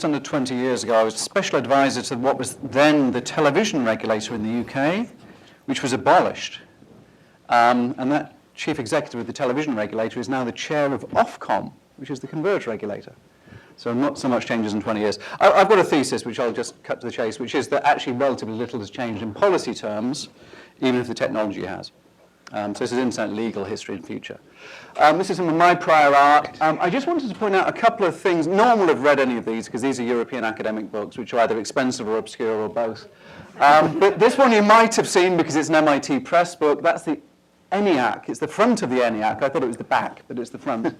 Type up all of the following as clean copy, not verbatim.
under 20 years ago, I was special advisor to what was then the television regulator in the UK, which was abolished. And that chief executive of the television regulator is now the chair of Ofcom, which is the converge regulator. So not so much changes in 20 years. I've got a thesis, which I'll just cut to the chase, which is that actually relatively little has changed in policy terms, even if the technology has. So this is internet legal history and future. This is some of my prior art. I just wanted to point out a couple of things. No one will have read any of these because these are European academic books, which are either expensive or obscure or both. But this one you might have seen because it's an MIT press book. That's the ENIAC. It's the front of the ENIAC. I thought it was the back, but it's the front.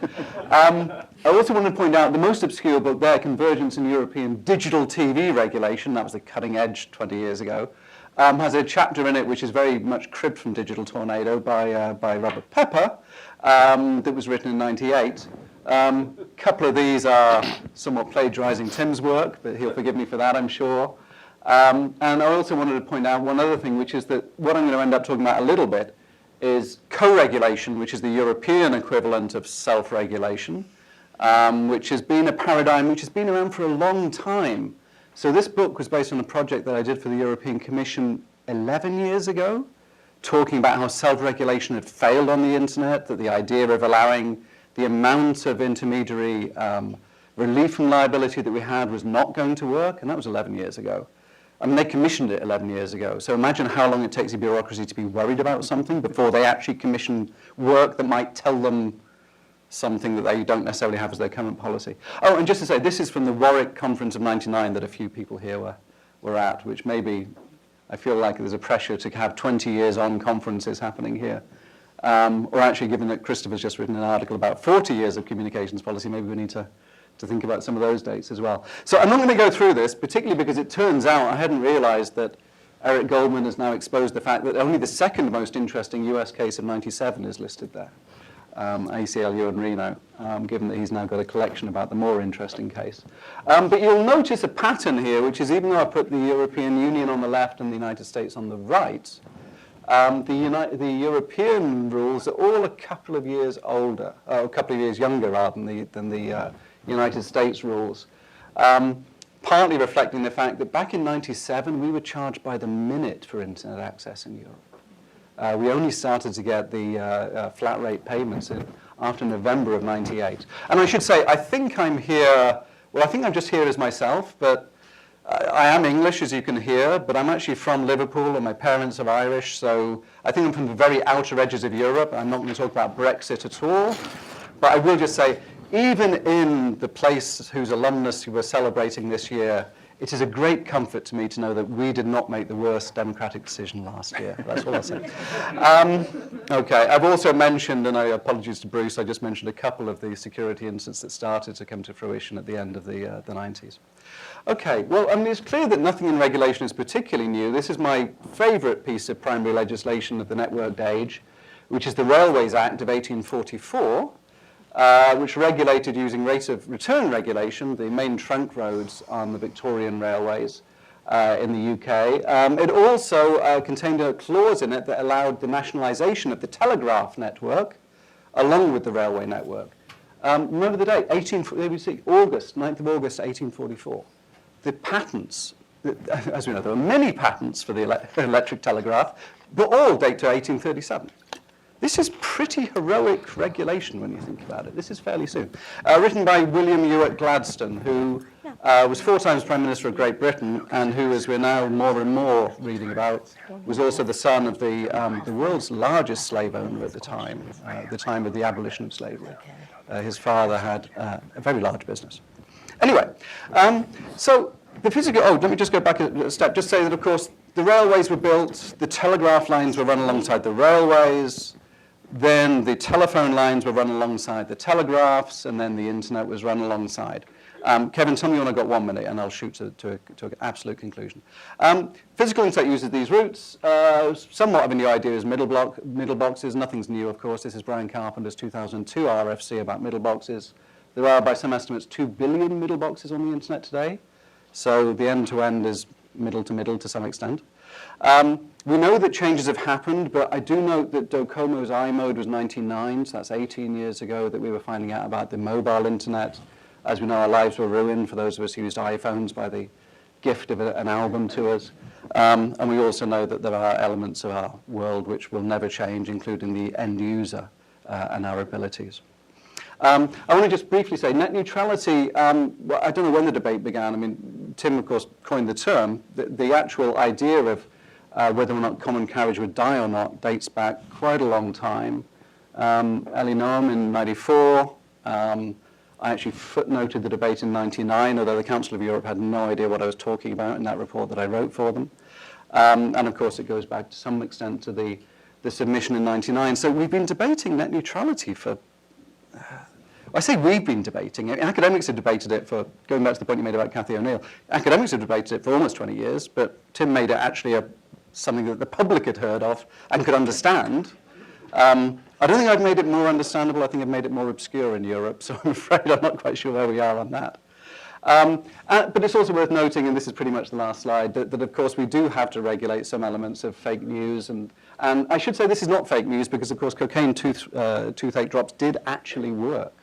I also want to point out the most obscure book there, Convergence in European Digital TV Regulation. That was the cutting edge 20 years ago. Has a chapter in it which is very much cribbed from Digital Tornado by Robert Pepper that was written in '98. A couple of these are somewhat plagiarizing Tim's work, but he'll forgive me for that, I'm sure. And I also wanted to point out one other thing, which is that what I'm going to end up talking about a little bit is co-regulation, which is the European equivalent of self-regulation, which has been a paradigm which has been around for a long time. So this book was based on a project that I did for the European Commission 11 years ago, talking about how self-regulation had failed on the internet, that the idea of allowing the amount of intermediary relief from liability that we had was not going to work, and that was 11 years ago. I mean, they commissioned it 11 years ago, so imagine how long it takes a bureaucracy to be worried about something before they actually commission work that might tell them something that they don't necessarily have as their current policy. Oh, and just to say, this is from the Warwick Conference of '99 that a few people here were at, which maybe I feel like there's a pressure to have 20 years on conferences happening here. Or actually, given that Christopher's just written an article about 40 years of communications policy, maybe we need to think about some of those dates as well. So I'm not going to go through this, particularly because it turns out I hadn't realized that Eric Goldman has now exposed the fact that only the second most interesting US case of '97 is listed there. ACLU and Reno, given that he's now got a collection about the more interesting case. But you'll notice a pattern here, which is even though I put the European Union on the left and the United States on the right, the European rules are all a couple of years older, a couple of years younger rather than the United States rules. Partly reflecting the fact that back in '97 we were charged by the minute for internet access in Europe. We only started to get the flat rate payments after November of '98. And I should say, I think I'm here, well, I think I'm just here as myself, but I am English, as you can hear, but I'm actually from Liverpool, and my parents are Irish, so I think I'm from the very outer edges of Europe. I'm not going to talk about Brexit at all, but I will just say, even in the place whose alumnus we're celebrating this year, it is a great comfort to me to know that we did not make the worst democratic decision last year. That's all I'll say. Okay, I've also mentioned, and I apologize to Bruce, I just mentioned a couple of the security incidents that started to come to fruition at the end of the 90s. Okay, well, I mean, it's clear that nothing in regulation is particularly new. This is my favorite piece of primary legislation of the networked age, which is the Railways Act of 1844, which regulated using rate of return regulation the main trunk roads on the Victorian railways in the UK. It also contained a clause in it that allowed the nationalisation of the telegraph network along with the railway network. Remember the date, August, 9th of August 1844. The patents, as we know, there were many patents for the electric telegraph, but all date to 1837. This is pretty heroic regulation when you think about it. This is fairly soon. Written by William Ewart Gladstone, who was 4 times Prime Minister of Great Britain, and who, as we're now more and more reading about, was also the son of the world's largest slave owner at the time of the abolition of slavery. His father had a very large business. Anyway, so the physical, let me just go back a step, just say that, of course, the railways were built, the telegraph lines were run alongside the railways, then the telephone lines were run alongside the telegraphs, and then the internet was run alongside. Kevin, tell me when I've got 1 minute, and I'll shoot to an absolute conclusion. Physical internet uses these routes. Somewhat of a new idea is middleboxes. Nothing's new, of course. This is Brian Carpenter's 2002 RFC about middleboxes. There are, by some estimates, 2 billion middleboxes on the internet today. So the end-to-end is middle to middle to some extent. We know that changes have happened, but I do note that Docomo's iMode was 99, so that's 18 years ago that we were finding out about the mobile internet. As we know, our lives were ruined for those of us who used iPhones by the gift of an album to us. And we also know that there are elements of our world which will never change, including the end user and our abilities. I want to just briefly say net neutrality, well, I don't know when the debate began. I mean, Tim, of course, coined the term. The actual idea of whether or not common carriage would die or not dates back quite a long time. Elie Noam in '94. I actually footnoted the debate in '99, although the Council of Europe had no idea what I was talking about in that report that I wrote for them. And of course, it goes back to some extent to the submission in '99. So we've been debating net neutrality for, I say we've been debating it. Academics have debated it for, going back to the point you made about Cathy O'Neill, academics have debated it for almost 20 years, but Tim made it actually something that the public had heard of and could understand. I don't think I've made it more understandable. I think I've made it more obscure in Europe, so I'm afraid I'm not quite sure where we are on that. But it's also worth noting, and this is pretty much the last slide, that of course we do have to regulate some elements of fake news. And I should say this is not fake news because, of course, cocaine toothache drops did actually work,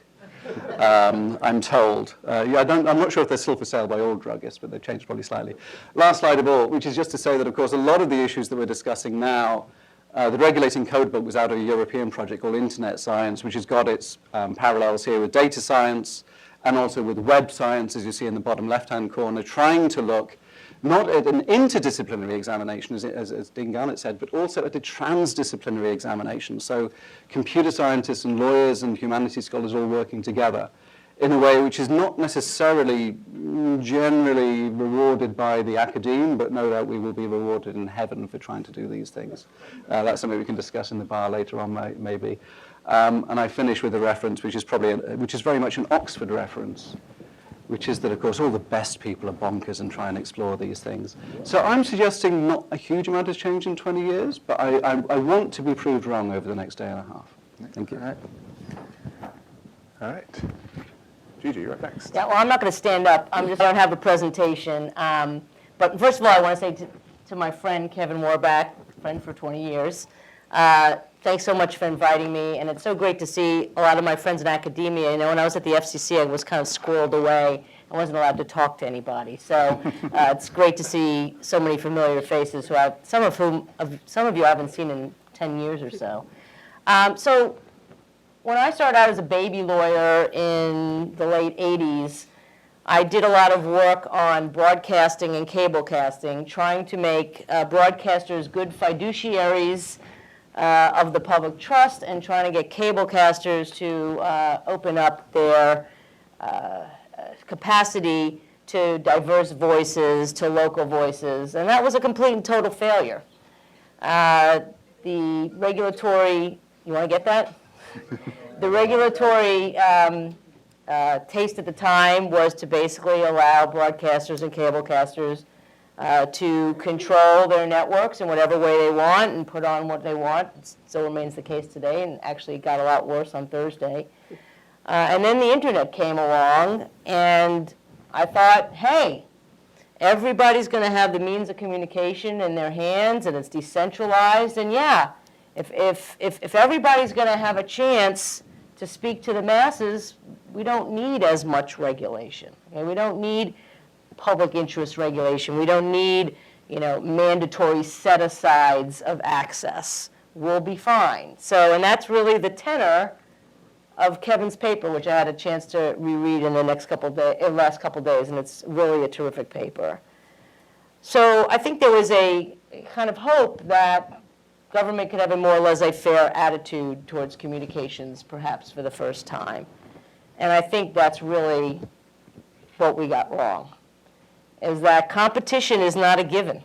I'm told. Yeah, I'm not sure if they're still for sale by all druggists, but they've changed probably slightly. Last slide of all, which is just to say that, of course, a lot of the issues that we're discussing now, the Regulating Code book was out of a European project called Internet Science, which has got its parallels here with data science and also with web science, as you see in the bottom left-hand corner, trying to look not at an interdisciplinary examination, as Dean Garnett said, but also at a transdisciplinary examination. So computer scientists and lawyers and humanities scholars all working together in a way which is not necessarily generally rewarded by the academe, but no doubt we will be rewarded in heaven for trying to do these things. That's something we can discuss in the bar later on, maybe. And I finish with a reference which is which is very much an Oxford reference, which is that, of course, all the best people are bonkers and try and explore these things. So I'm suggesting not a huge amount has changed in 20 years, but I want to be proved wrong over the next day and a half. Thank you. All right. Gigi, you're up next. Yeah, well, I'm not going to stand up. I don't have a presentation. But first of all, I want to say to my friend Kevin Werbach, friend for 20 years, thanks so much for inviting me. And it's so great to see a lot of my friends in academia. You know, when I was at the FCC, I was kind of squirreled away. I wasn't allowed to talk to anybody. So it's great to see so many familiar faces who some of you I haven't seen in 10 years or so. So when I started out as a baby lawyer in the late 80s, I did a lot of work on broadcasting and cablecasting, trying to make broadcasters good fiduciaries of the public trust and trying to get cablecasters to open up their capacity to diverse voices, to local voices, and that was a complete and total failure. The regulatory, you want to get that? The regulatory taste at the time was to basically allow broadcasters and cablecasters to control their networks in whatever way they want and put on what they want. It still remains the case today, and actually got a lot worse on Thursday. And then the internet came along, and I thought, hey, everybody's going to have the means of communication in their hands, and it's decentralized, and yeah, if everybody's going to have a chance to speak to the masses, we don't need as much regulation. Okay? We don't need public interest regulation. We don't need, mandatory set-asides of access. We'll be fine. So, and that's really the tenor of Kevin's paper, which I had a chance to reread in the last couple of days, and it's really a terrific paper. So I think there was a kind of hope that government could have a more laissez-faire attitude towards communications, perhaps for the first time. And I think that's really what we got wrong, is that competition is not a given.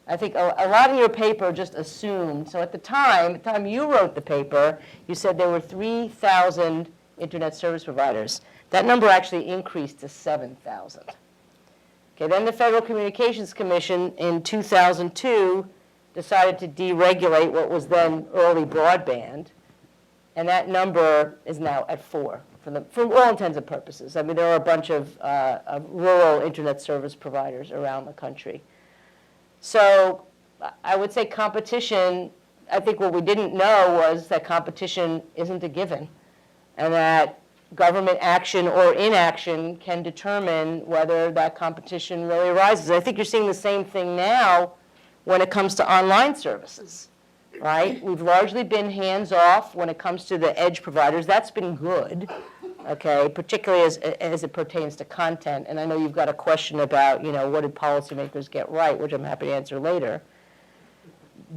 I think a lot of your paper just assumed, so at the time you wrote the paper, you said there were 3,000 internet service providers. That number actually increased to 7,000. Okay, then the Federal Communications Commission in 2002 decided to deregulate what was then early broadband, and that number is now at 4 for all intents and purposes. I mean, there are a bunch of rural internet service providers around the country. So I would say competition, I think what we didn't know was that competition isn't a given, and that government action or inaction can determine whether that competition really arises. I think you're seeing the same thing now when it comes to online services, right? We've largely been hands-off when it comes to the edge providers. That's been good, okay, particularly as it pertains to content. And I know you've got a question about, what did policymakers get right, which I'm happy to answer later.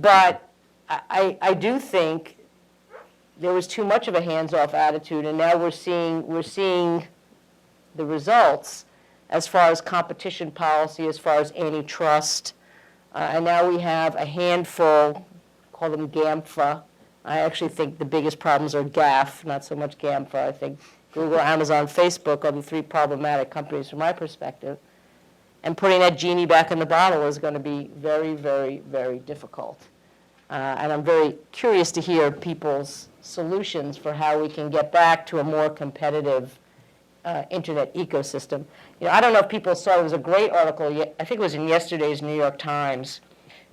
But I do think there was too much of a hands-off attitude, and now we're seeing the results as far as competition policy, as far as antitrust, and now we have a handful, call them GAMFA. I actually think the biggest problems are GAF, not so much GAMFA. I think Google, Amazon, Facebook are the three problematic companies from my perspective, and putting that genie back in the bottle is going to be very, very, very difficult. And I'm very curious to hear people's solutions for how we can get back to a more competitive internet ecosystem. I don't know if people saw, there was a great article, I think it was in yesterday's New York Times,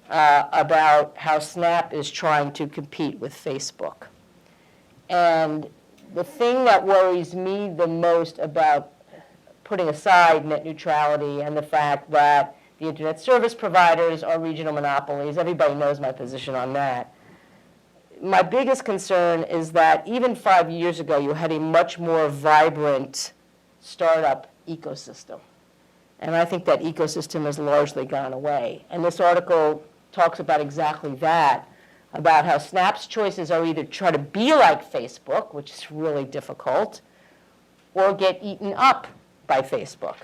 about how Snap is trying to compete with Facebook. And the thing that worries me the most about putting aside net neutrality and the fact that the internet service providers are regional monopolies, everybody knows my position on that. My biggest concern is that even 5 years ago, you had a much more vibrant startup ecosystem. And I think that ecosystem has largely gone away. And this article talks about exactly that, about how Snap's choices are either try to be like Facebook, which is really difficult, or get eaten up by Facebook.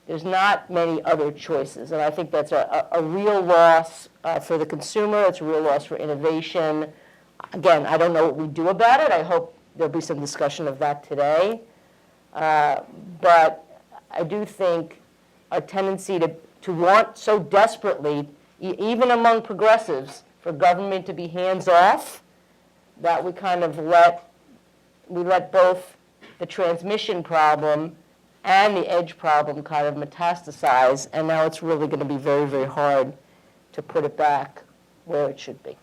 There's not many other choices, and I think that's a real loss for the consumer. It's a real loss for innovation. Again, I don't know what we do about it. I hope there'll be some discussion of that today. But I do think our tendency to want so desperately, even among progressives, for government to be hands-off, that we kind of let both the transmission problem and the edge problem kind of metastasize, and now it's really going to be very, very hard to put it back where it should be.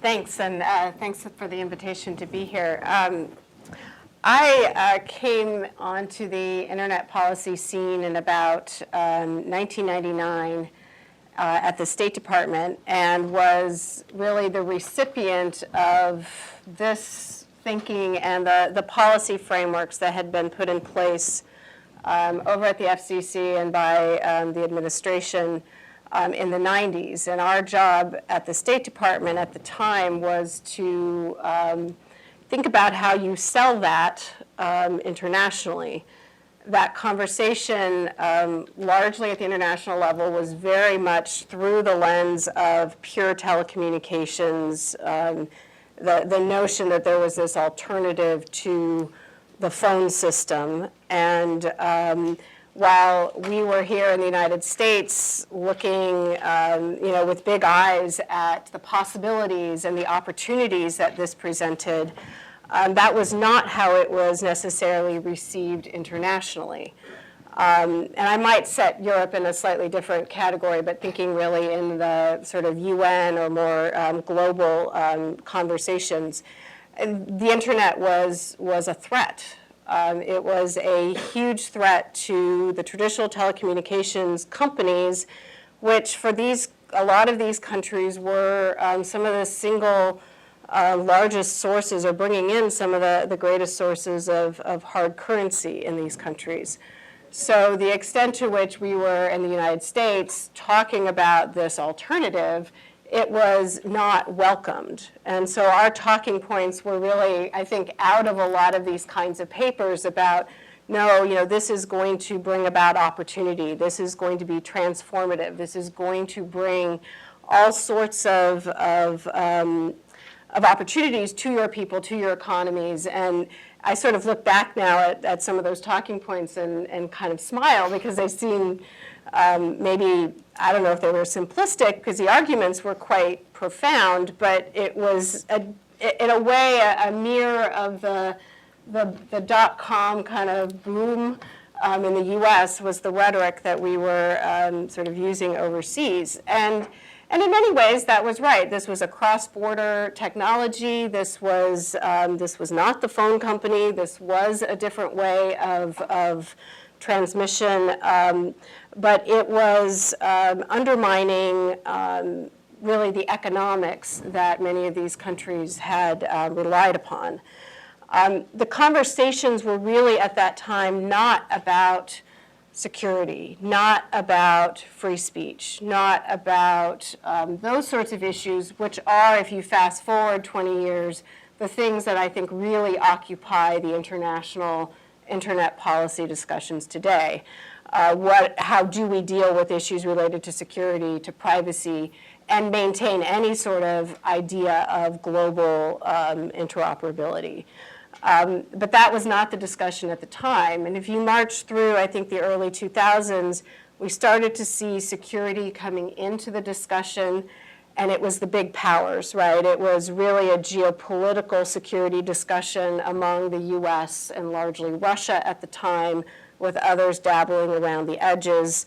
Thanks, and thanks for the invitation to be here. I came onto the internet policy scene in about 1999 at the State Department, and was really the recipient of this thinking and the policy frameworks that had been put in place over at the FCC and by the administration in the 90s. And our job at the State Department at the time was to think about how you sell that internationally. That conversation, largely at the international level, was very much through the lens of pure telecommunications, the notion that there was this alternative to the phone system. And while we were here in the United States looking with big eyes at the possibilities and the opportunities that this presented, that was not how it was necessarily received internationally. And I might set Europe in a slightly different category, but thinking really in the sort of UN or more global conversations. And the internet was a threat. It was a huge threat to the traditional telecommunications companies, which for a lot of these countries were some of the single largest sources, or bringing in some of the greatest sources of hard currency in these countries. So the extent to which we were in the United States talking about this alternative, it was not welcomed. And so our talking points were really, I think, out of a lot of these kinds of papers about, no, this is going to bring about opportunity. This is going to be transformative. This is going to bring all sorts of opportunities to your people, to your economies. And I sort of look back now at some of those talking points and kind of smile, because they seem maybe, I don't know if they were simplistic, because the arguments were quite profound, but it was, in a way, a mirror of the dot-com kind of boom in the US was the rhetoric that we were sort of using overseas. And And in many ways, that was right. This was a cross-border technology. This was not the phone company. This was a different way of transmission. But it was undermining really the economics that many of these countries had relied upon. The conversations were really at that time not about security, not about free speech, not about those sorts of issues, which are, if you fast forward 20 years, the things that I think really occupy the international internet policy discussions today. How do we deal with issues related to security, to privacy, and maintain any sort of idea of global interoperability? But that was not the discussion at the time. And if you march through, I think, the early 2000s, we started to see security coming into the discussion, and it was the big powers, right? It was really a geopolitical security discussion among the US and largely Russia at the time, with others dabbling around the edges.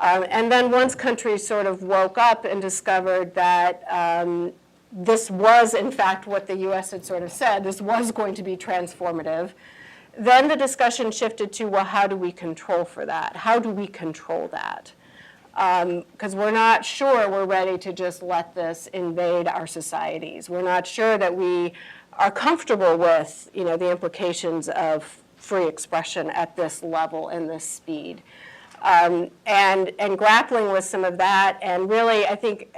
And then once countries sort of woke up and discovered that this was, in fact, what the US had sort of said, this was going to be transformative, then the discussion shifted to, well, how do we control for that? How do we control that? Because we're not sure we're ready to just let this invade our societies. We're not sure that we are comfortable with, the implications of free expression at this level and this speed. And grappling with some of that, and really, I think,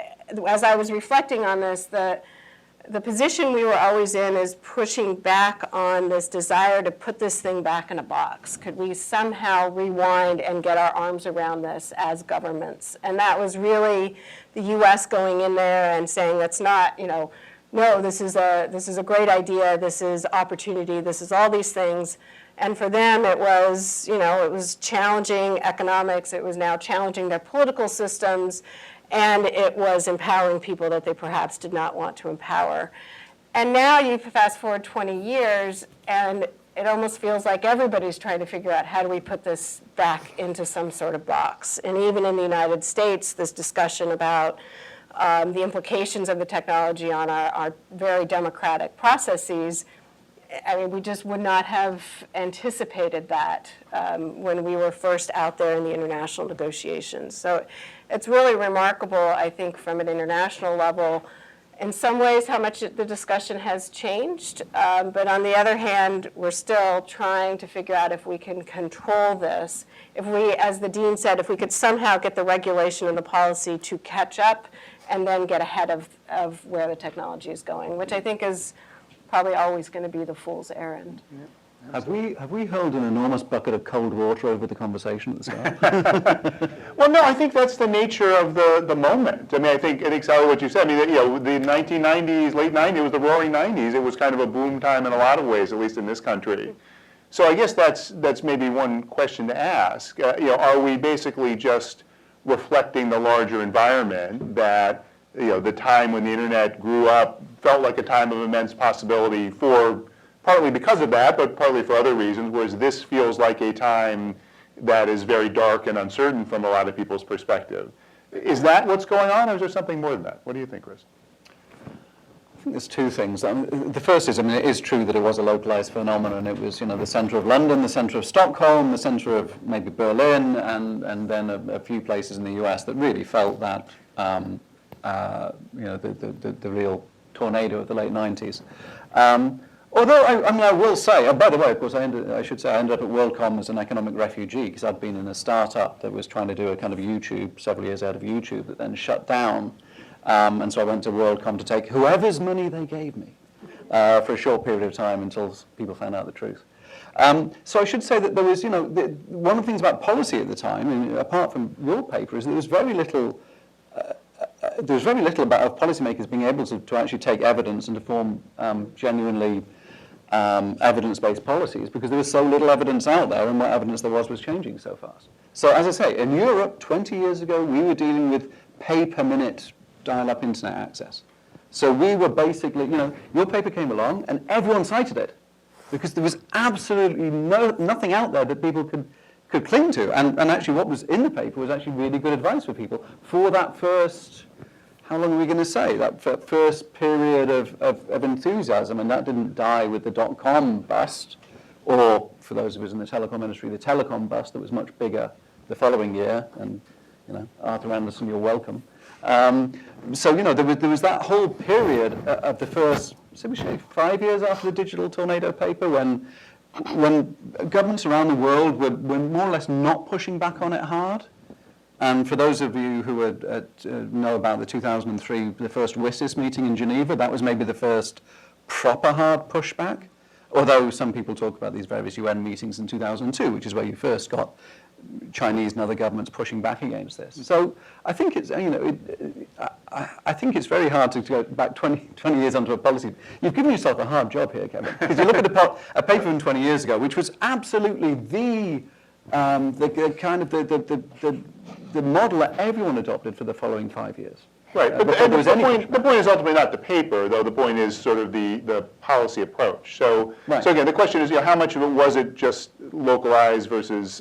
as I was reflecting on this, the position we were always in is pushing back on this desire to put this thing back in a box. Could we somehow rewind and get our arms around this as governments? And that was really the U.S. going in there and saying, that's not, no, this is a great idea, this is opportunity, this is all these things. And for them, it was, it was challenging economics, it was now challenging their political systems, and it was empowering people that they perhaps did not want to empower. And now you fast forward 20 years, and it almost feels like everybody's trying to figure out how do we put this back into some sort of box. And even in the United States, this discussion about the implications of the technology on our very democratic processes, I mean, we just would not have anticipated that when we were first out there in the international negotiations. So it's really remarkable, I think, from an international level, in some ways, how much the discussion has changed. But on the other hand, we're still trying to figure out if we can control this. If we, as the dean said, if we could somehow get the regulation and the policy to catch up and then get ahead of where the technology is going, which I think is probably always going to be the fool's errand. Yeah. Have we hurled an enormous bucket of cold water over the conversation at the start? Well, no, I think that's the nature of the moment. I mean, I think exactly what you said. I mean, the 1990s, late 90s, it was the roaring 90s. It was kind of a boom time in a lot of ways, at least in this country. So I guess that's maybe one question to ask. Are we basically just reflecting the larger environment that, the time when the internet grew up felt like a time of immense possibility for, partly because of that, but partly for other reasons, whereas this feels like a time that is very dark and uncertain from a lot of people's perspective. Is that what's going on, or is there something more than that? What do you think, Chris? I think there's two things. The first is, it is true that it was a localized phenomenon. It was, the center of London, the center of Stockholm, the center of maybe Berlin, and then a few places in the US that really felt that, the real tornado of the late 90s. Although, I will say, by the way, of course, I should say I ended up at WorldCom as an economic refugee because I'd been in a startup that was trying to do a kind of YouTube, several years out of YouTube, that then shut down. And so I went to WorldCom to take whoever's money they gave me for a short period of time until people found out the truth. So I should say that there was, one of the things about policy at the time, apart from your paper, is that there was very little about policymakers being able to actually take evidence and to form genuinely evidence-based policies, because there was so little evidence out there, and what evidence there was changing so fast. So as I say, in Europe, 20 years ago, we were dealing with pay-per-minute dial-up internet access. So we were basically, your paper came along, and everyone cited it, because there was absolutely nothing out there that people could cling to. And actually what was in the paper was actually really good advice for people for that first how long are we going to say? That first period of enthusiasm, and that didn't die with the dot-com bust, or for those of us in the telecom industry, the telecom bust that was much bigger the following year, and Arthur Anderson, you're welcome. So there was that whole period of the first, so we say 5 years after the digital tornado paper, when governments around the world were more or less not pushing back on it hard. And for those of you who know about the 2003, the first WSIS meeting in Geneva, that was maybe the first proper hard pushback, although some people talk about these various UN meetings in 2002, which is where you first got Chinese and other governments pushing back against this. So I think it's, I think it's very hard to go back 20 years onto a policy. You've given yourself a hard job here, Kevin, because you look at a paper from 20 years ago, which was absolutely the model that everyone adopted for the following 5 years. Right, but the point is ultimately not the paper, though. The point is sort of the policy approach. So, right. So again, the question is, how much of it was it just localized versus,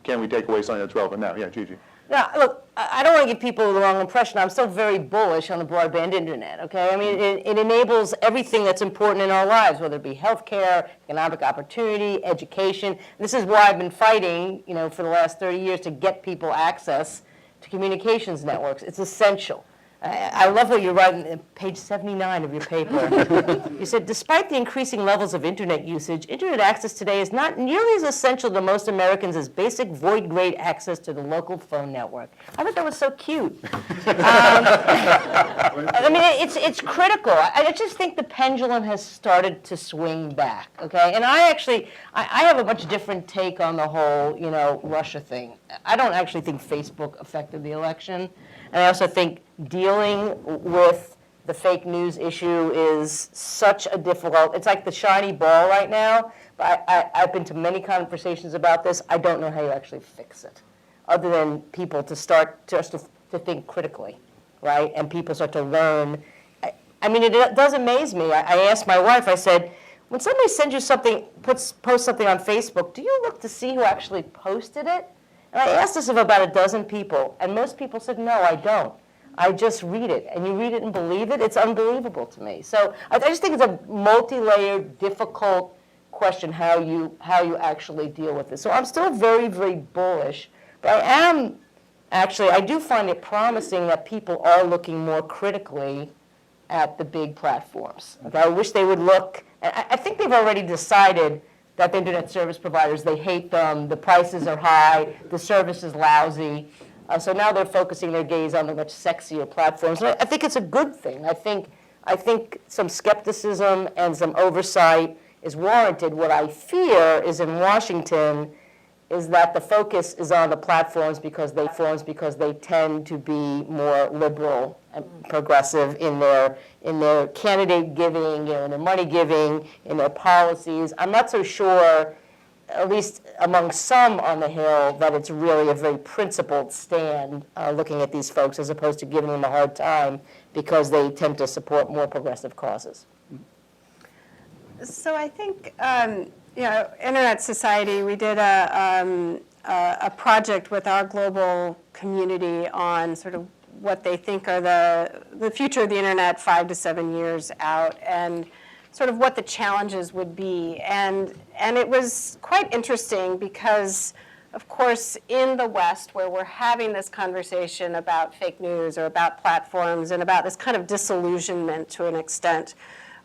can we take away something that's relevant now? Yeah, Gigi. Now, look, I don't want to give people the wrong impression. I'm still very bullish on the broadband internet, okay? I mean, it enables everything that's important in our lives, whether it be healthcare, economic opportunity, education. This is why I've been fighting, for the last 30 years to get people access to communications networks. It's essential. I love what you write on page 79 of your paper. You said, despite the increasing levels of internet usage, internet access today is not nearly as essential to most Americans as basic void-grade access to the local phone network. I thought that was so cute. I mean, it's critical. I just think the pendulum has started to swing back, okay? And I have a much different take on the whole, Russia thing. I don't actually think Facebook affected the election. And I also think dealing with the fake news issue is such a difficult, it's like the shiny ball right now, but I've been to many conversations about this. I don't know how you actually fix it, other than people to start just to think critically, right? And people start to learn. I mean, it does amaze me. I asked my wife, I said, when somebody sends you something, posts something on Facebook, do you look to see who actually posted it? And I asked this of about a dozen people, and most people said, no, I don't. I just read it, and you read it and believe it. It's unbelievable to me. So I just think it's a multi-layered, difficult question how you actually deal with it. So I'm still very, very bullish, but I do find it promising that people are looking more critically at the big platforms. Okay? I wish they would look, I think they've already decided that the internet service providers, they hate them, the prices are high, the service is lousy. So now they're focusing their gaze on the much sexier platforms. And I think it's a good thing. I think some skepticism and some oversight is warranted. What I fear is in Washington is that the focus is on the platforms because they tend to be more liberal and progressive in their candidate giving, in their money giving, in their policies. I'm not so sure, at least among some on the Hill, that it's really a very principled stand looking at these folks as opposed to giving them a hard time because they tend to support more progressive causes. So I think, Internet Society, we did a project with our global community on sort of what they think are the future of the internet 5 to 7 years out, and sort of what the challenges would be. And it was quite interesting because, of course, in the West, where we're having this conversation about fake news or about platforms and about this kind of disillusionment to an extent,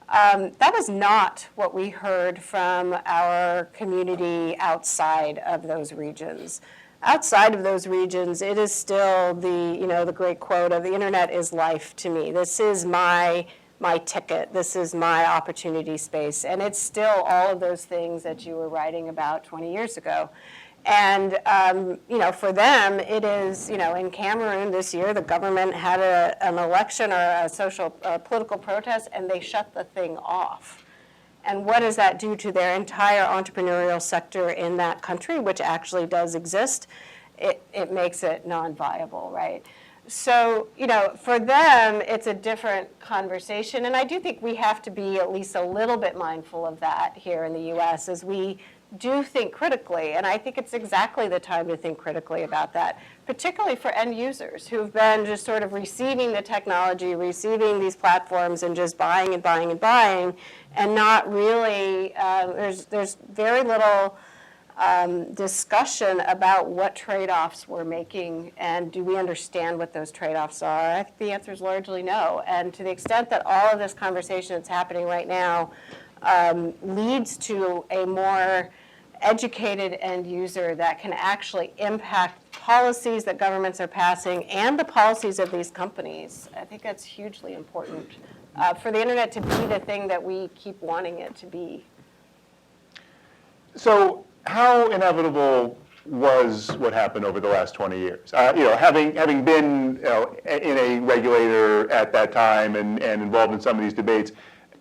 that was not what we heard from our community outside of those regions. Outside of those regions, it is still the great quote of the internet is life to me. This is my ticket. This is my opportunity space. And it's still all of those things that you were writing about 20 years ago. And, for them, it is, in Cameroon this year, the government had an election or a social political protest, and they shut the thing off. And what does that do to their entire entrepreneurial sector in that country, which actually does exist? It makes it non-viable, right? So, for them, it's a different conversation. And I do think we have to be at least a little bit mindful of that here in the U.S. as we do think critically, and I think it's exactly the time to think critically about that, particularly for end users who've been just sort of receiving the technology, receiving these platforms, and just buying and buying and buying, and not really, there's very little discussion about what trade-offs we're making, and do we understand what those trade-offs are? I think the answer is largely no, and to the extent that all of this conversation that's happening right now leads to a more educated end user that can actually impact policies that governments are passing and the policies of these companies. I think that's hugely important for the internet to be the thing that we keep wanting it to be. So how inevitable was what happened over the last 20 years? Having been in a regulator at that time and involved in some of these debates,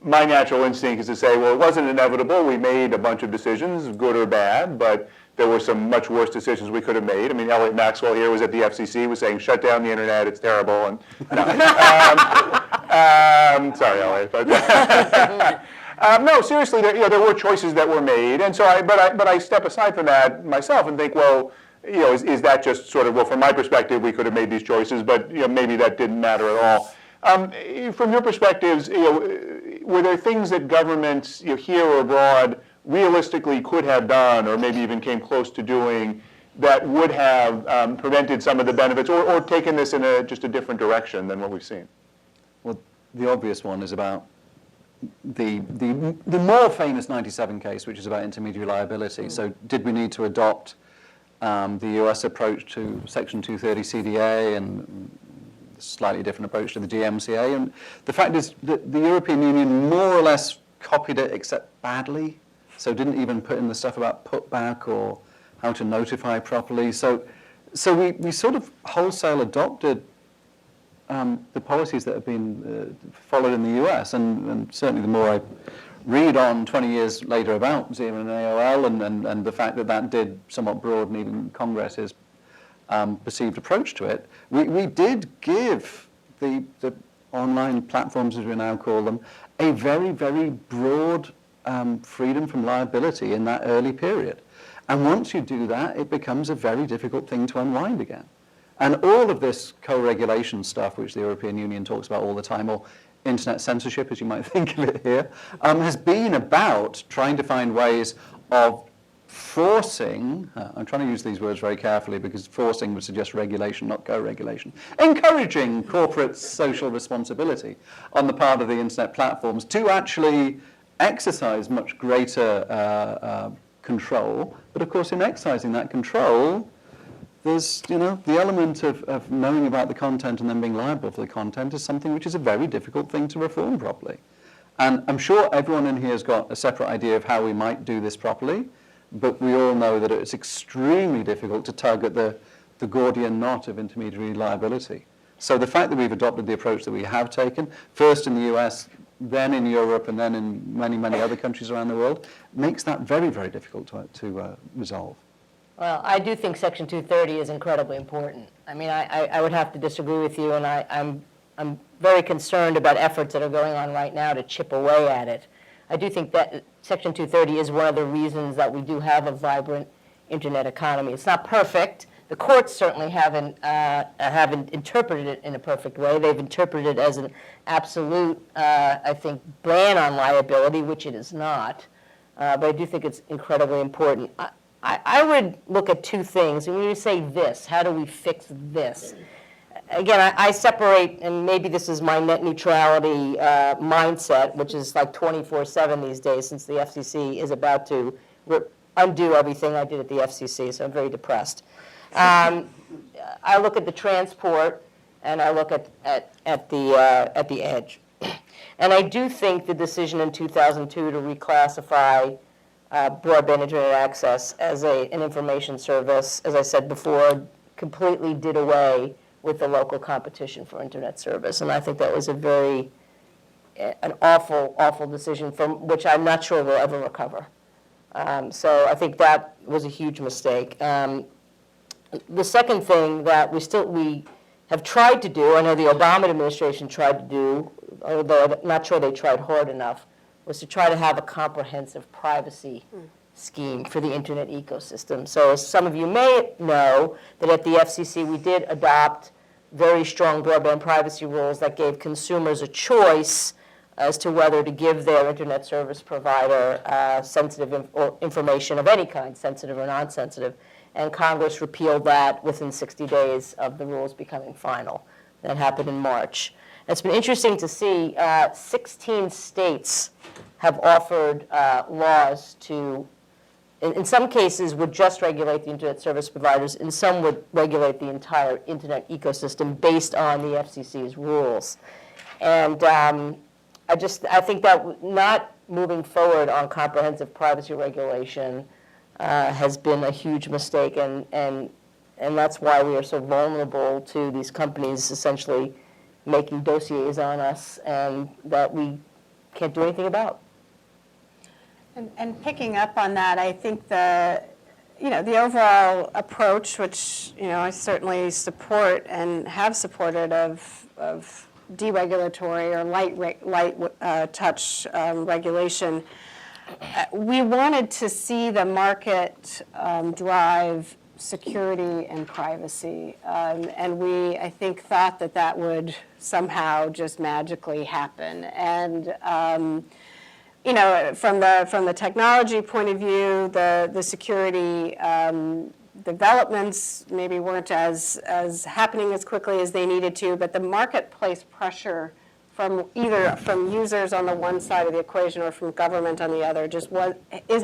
my natural instinct is to say, well, it wasn't inevitable. We made a bunch of decisions, good or bad, but there were some much worse decisions we could have made. I mean, Elliot Maxwell here was at the FCC, was saying, shut down the internet, it's terrible. And sorry, Elliot. But no, seriously, there were choices that were made. And so but I step aside from that myself and think, well, is that just sort of, well, from my perspective, we could have made these choices, but maybe that didn't matter at all. From your perspectives, were there things that governments here or abroad realistically could have done, or maybe even came close to doing, that would have prevented some of the benefits, or taken this in just a different direction than what we've seen? Well, the obvious one is about the more famous 97 case, which is about intermediary liability. So did we need to adopt the US approach to Section 230 CDA and slightly different approach to the DMCA? And the fact is that the European Union more or less copied it, except badly. So didn't even put in the stuff about putback or how to notify properly. So we sort of wholesale adopted the policies that have been followed in the US, and certainly the more I read on 20 years later about Xeon and AOL and the fact that that did somewhat broaden even Congress's perceived approach to it, we did give the online platforms, as we now call them, a very, very broad freedom from liability in that early period. And once you do that, it becomes a very difficult thing to unwind again. And all of this co-regulation stuff, which the European Union talks about all the time, or internet censorship, as you might think of it here, has been about trying to find ways of forcing, I'm trying to use these words very carefully because forcing would suggest regulation, not co-regulation, encouraging corporate social responsibility on the part of the internet platforms to actually exercise much greater control. But of course, in exercising that control, there's, the element of knowing about the content and then being liable for the content is something which is a very difficult thing to reform properly. And I'm sure everyone in here has got a separate idea of how we might do this properly, but we all know that it's extremely difficult to tug at the Gordian knot of intermediary liability. So the fact that we've adopted the approach that we have taken, first in the US, then in Europe, and then in many, many other countries around the world, makes that very, very difficult to resolve. Well, I do think Section 230 is incredibly important. I mean, I would have to disagree with you, and I'm very concerned about efforts that are going on right now to chip away at it. I do think that Section 230 is one of the reasons that we do have a vibrant internet economy. It's not perfect. The courts certainly haven't interpreted it in a perfect way. They've interpreted it as an absolute, I think, ban on liability, which it is not. But I do think it's incredibly important. I would look at two things. When you say this, how do we fix this? Again, I separate, and maybe this is my net neutrality mindset, which is like 24/7 these days since the FCC is about to undo everything I did at the FCC, so I'm very depressed. I look at the transport, and I look at the edge. And I do think the decision in 2002 to reclassify broadband internet access as an information service, as I said before, completely did away with the local competition for internet service. And I think that was an awful, awful decision from which I'm not sure we'll ever recover. So I think that was a huge mistake. The second thing that we have tried to do, I know the Obama administration tried to do, although I'm not sure they tried hard enough, was to try to have a comprehensive privacy scheme for the internet ecosystem. So as some of you may know, that at the FCC we did adopt very strong broadband privacy rules that gave consumers a choice as to whether to give their internet service provider sensitive information of any kind, sensitive or non-sensitive. And Congress repealed that within 60 days of the rules becoming final. That happened in March. It's been interesting to see 16 states have offered laws to, in some cases, would just regulate the internet service providers, and some would regulate the entire internet ecosystem based on the FCC's rules. And I think that not moving forward on comprehensive privacy regulation has been a huge mistake, and that's why we are so vulnerable to these companies essentially making dossiers on us and that we can't do anything about. And picking up on that, I think the overall approach, which I certainly support and have supported of deregulatory or light touch regulation. We wanted to see the market drive security and privacy, and we, I think, thought that would somehow just magically happen. And from the technology point of view, the security developments maybe weren't as happening as quickly as they needed to, but the marketplace pressure from either from users on the one side of the equation or from government on the other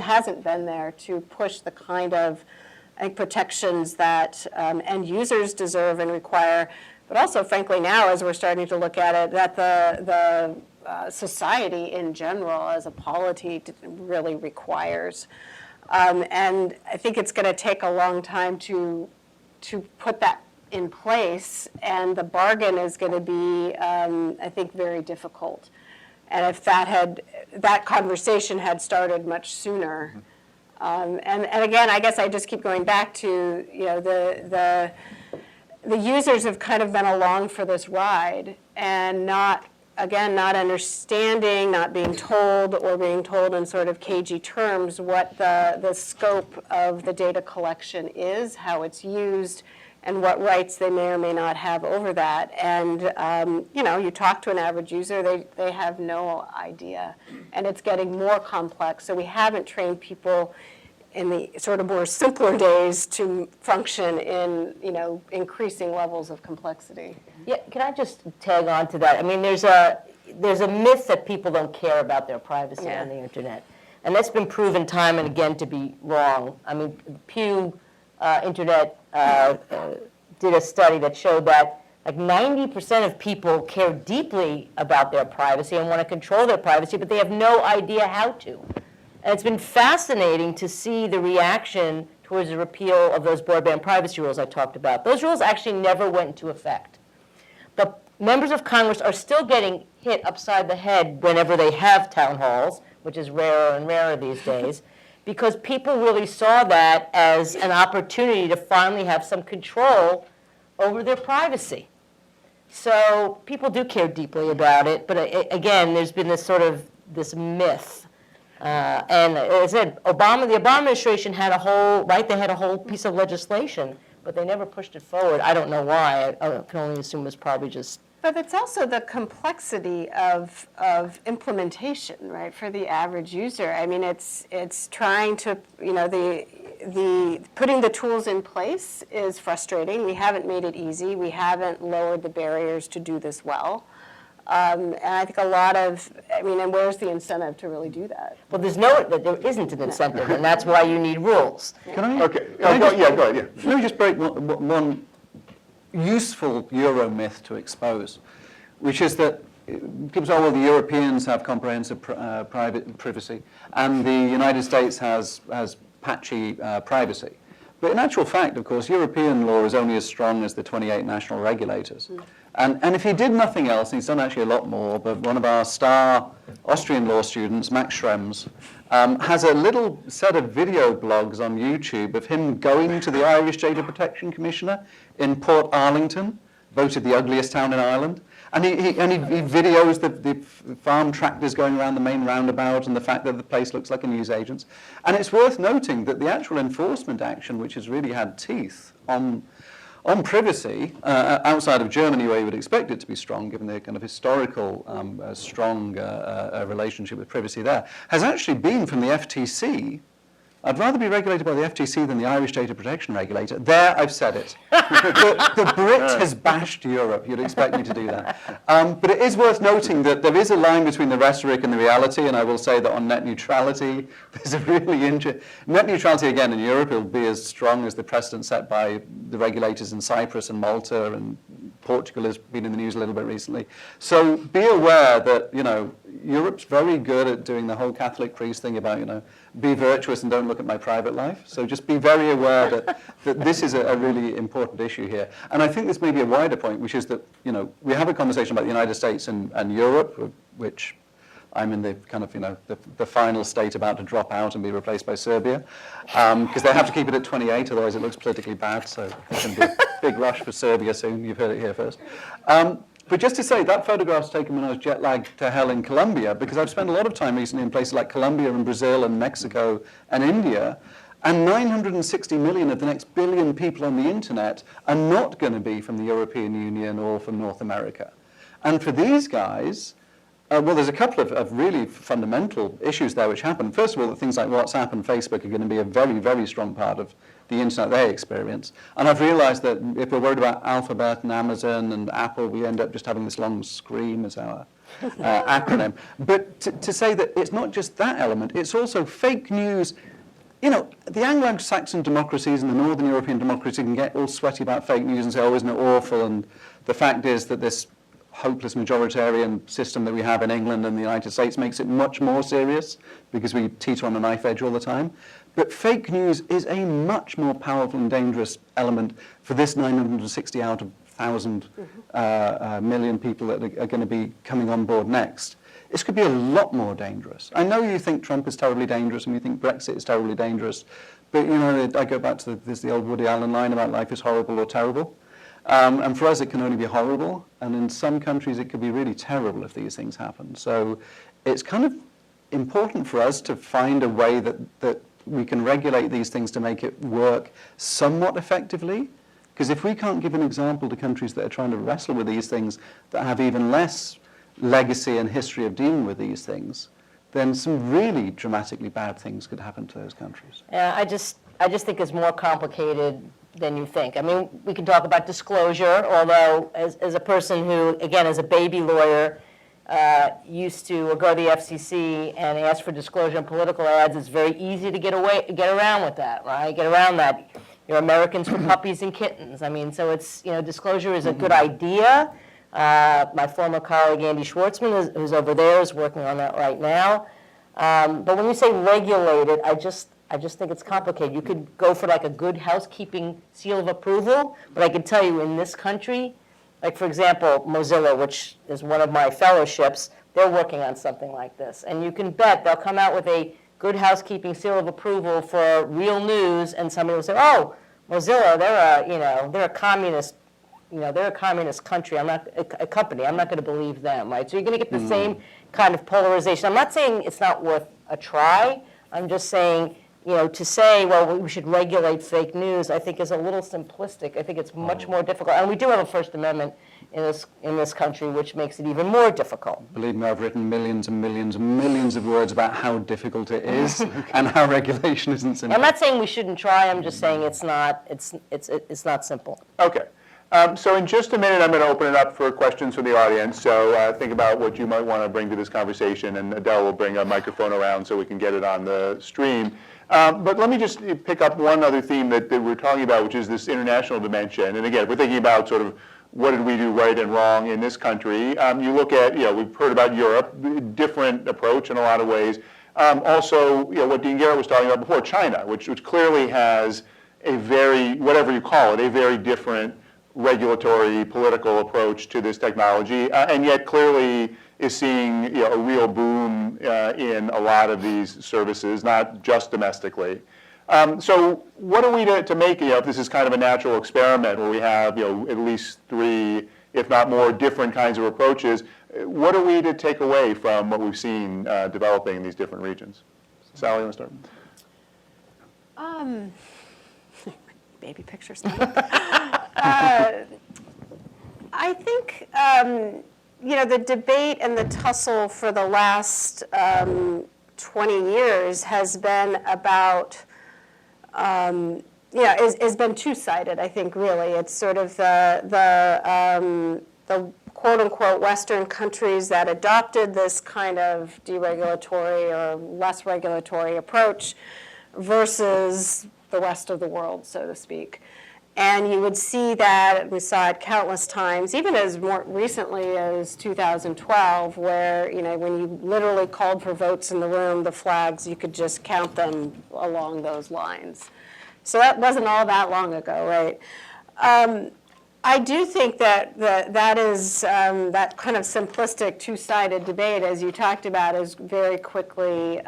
hasn't been there to push the kind of protections that end users deserve and require, but also, frankly, now as we're starting to look at it, that the society in general as a polity really requires. And I think it's going to take a long time to put that in place, and the bargain is going to be, I think, very difficult. And if that conversation had started much sooner, and again, I guess I just keep going back to the users have kind of been along for this ride and not understanding, not being told, or being told in sort of cagey terms what the scope of the data collection is, how it's used, and what rights they may or may not have over that. And you talk to an average user, they have no idea, and it's getting more complex. So we haven't trained people in the sort of more simpler days to function in increasing levels of complexity. Yeah, can I just tag on to that? I mean, there's a myth that people don't care about their privacy on the internet, and that's been proven time and again to be wrong. I mean, Pew Internet did a study that showed that like 90% of people care deeply about their privacy and want to control their privacy, but they have no idea how to. And it's been fascinating to see the reaction towards the repeal of those broadband privacy rules I talked about. Those rules actually never went into effect. But members of Congress are still getting hit upside the head whenever they have town halls, which is rarer and rarer these days, because people really saw that as an opportunity to finally have some control over their privacy. So people do care deeply about it, but again, there's been this myth. And as I said, the Obama administration had a whole piece of legislation, but they never pushed it forward. I don't know why. I can only assume it's probably just. But it's also the complexity of implementation, right, for the average user. I mean, it's trying to, the putting the tools in place is frustrating. We haven't made it easy. We haven't lowered the barriers to do this well. And I think and where's the incentive to really do that? Well, there isn't an incentive, and that's why you need rules. Can I? Okay. Go ahead. Yeah. Let me just break one useful Euro myth to expose, which is that people say, well, the Europeans have comprehensive private privacy, and the United States has patchy privacy. But in actual fact, of course, European law is only as strong as the 28 national regulators. And if he did nothing else, and he's done actually a lot more, but one of our star Austrian law students, Max Schrems, has a little set of video blogs on YouTube of him going to the Irish Data Protection Commissioner in Port Arlington, voted the ugliest town in Ireland, And he videos the farm tractors going around the main roundabout and the fact that the place looks like a newsagent's. And it's worth noting that the actual enforcement action, which has really had teeth on privacy, outside of Germany, where you would expect it to be strong, given the kind of historical strong relationship with privacy there, has actually been from the FTC. I'd rather be regulated by the FTC than the Irish Data Protection Regulator. There, I've said it. The Brit has bashed Europe. You'd expect me to do that. But it is worth noting that there is a line between the rhetoric and the reality, and I will say that on net neutrality, there's a really interesting... Net neutrality, again, in Europe, will be as strong as the precedent set by the regulators in Cyprus and Malta, and Portugal has been in the news a little bit recently. So be aware that, Europe's very good at doing the whole Catholic priest thing about, be virtuous and don't look at my private life. So just be very aware that this is a really important issue here. And I think this may be a wider point, which is that, we have a conversation about the United States and Europe, which I'm in the kind of, the final state about to drop out and be replaced by Serbia, because they have to keep it at 28, otherwise it looks politically bad. So there's going to be a big rush for Serbia soon. You've heard it here first. But just to say, that photograph's taken when I was jet lagged to hell in Colombia, because I've spent a lot of time recently in places like Colombia and Brazil and Mexico and India, and 960 million of the next billion people on the internet are not going to be from the European Union or from North America. And for these guys, well, there's a couple of really fundamental issues there which happen. First of all, that things like WhatsApp and Facebook are going to be a very, very strong part of the internet they experience. And I've realized that if we're worried about Alphabet and Amazon and Apple, we end up just having this long scream as our acronym. But to say that it's not just that element, it's also fake news. The Anglo-Saxon democracies and the Northern European democracy can get all sweaty about fake news and say, oh, isn't it awful? And the fact is that this hopeless majoritarian system that we have in England and the United States makes it much more serious because we teeter on a knife edge all the time. But fake news is a much more powerful and dangerous element for this 960 out of 1,000 million people that are going to be coming on board next. This could be a lot more dangerous. I know you think Trump is terribly dangerous and you think Brexit is terribly dangerous, but I go back to the old Woody Allen line about life is horrible or terrible. And for us, it can only be horrible. And in some countries, it could be really terrible if these things happen. So it's kind of important for us to find a way that we can regulate these things to make it work somewhat effectively. Because if we can't give an example to countries that are trying to wrestle with these things, that have even less legacy and history of dealing with these things, then some really dramatically bad things could happen to those countries. Yeah, I just think it's more complicated than you think. I mean, we can talk about disclosure, although as a person who, again, as a baby lawyer, used to go to the FCC and ask for disclosure on political ads, it's very easy to get around with that, right? Get around that. You're Americans for puppies and kittens. I mean, so it's, disclosure is a good idea. My former colleague, Andy Schwartzman, who's over there, is working on that right now. But when you say regulated, I just think it's complicated. You could go for like a good housekeeping seal of approval, but I can tell you in this country, like for example, Mozilla, which is one of my fellowships, they're working on something like this. And you can bet they'll come out with a good housekeeping seal of approval for real news, and somebody will say, oh, Mozilla, they're a communist, they're a communist country. I'm not a company. I'm not going to believe them, right? So you're going to get the same kind of polarization. I'm not saying it's not worth a try. I'm just saying, to say, well, we should regulate fake news, I think is a little simplistic. I think it's much more difficult. And we do have a First Amendment in this country, which makes it even more difficult. Believe me, I've written millions and millions and millions of words about how difficult it is and how regulation isn't simple. I'm not saying we shouldn't try. I'm just saying it's not simple. Okay. So in just a minute, I'm going to open it up for questions from the audience. So think about what you might want to bring to this conversation, and Adele will bring a microphone around so we can get it on the stream. But let me just pick up one other theme that we're talking about, which is this international dimension. And again, we're thinking about sort of what did we do right and wrong in this country. You look at, we've heard about Europe, different approach in a lot of ways. Also, what Dean Garrett was talking about before, China, which clearly has a very, whatever you call it, a very different regulatory, political approach to this technology, and yet clearly is seeing a real boom in a lot of these services, not just domestically. So what are we to make, if this is kind of a natural experiment where we have at least 3 if not more, different kinds of approaches. What are we to take away from what we've seen developing in these different regions? Sally, you want to start? Baby pictures. I think, the debate and the tussle for the last 20 years has been about, has been two-sided, I think, really. It's sort of the quote-unquote Western countries that adopted this kind of deregulatory or less regulatory approach versus the rest of the world, so to speak. And you would see that, we saw it countless times, even as more recently as 2012, where, when you literally called for votes in the room, the flags, you could just count them along those lines. So that wasn't all that long ago, right? I do think that that is, that kind of simplistic two-sided debate, as you talked about, is very quickly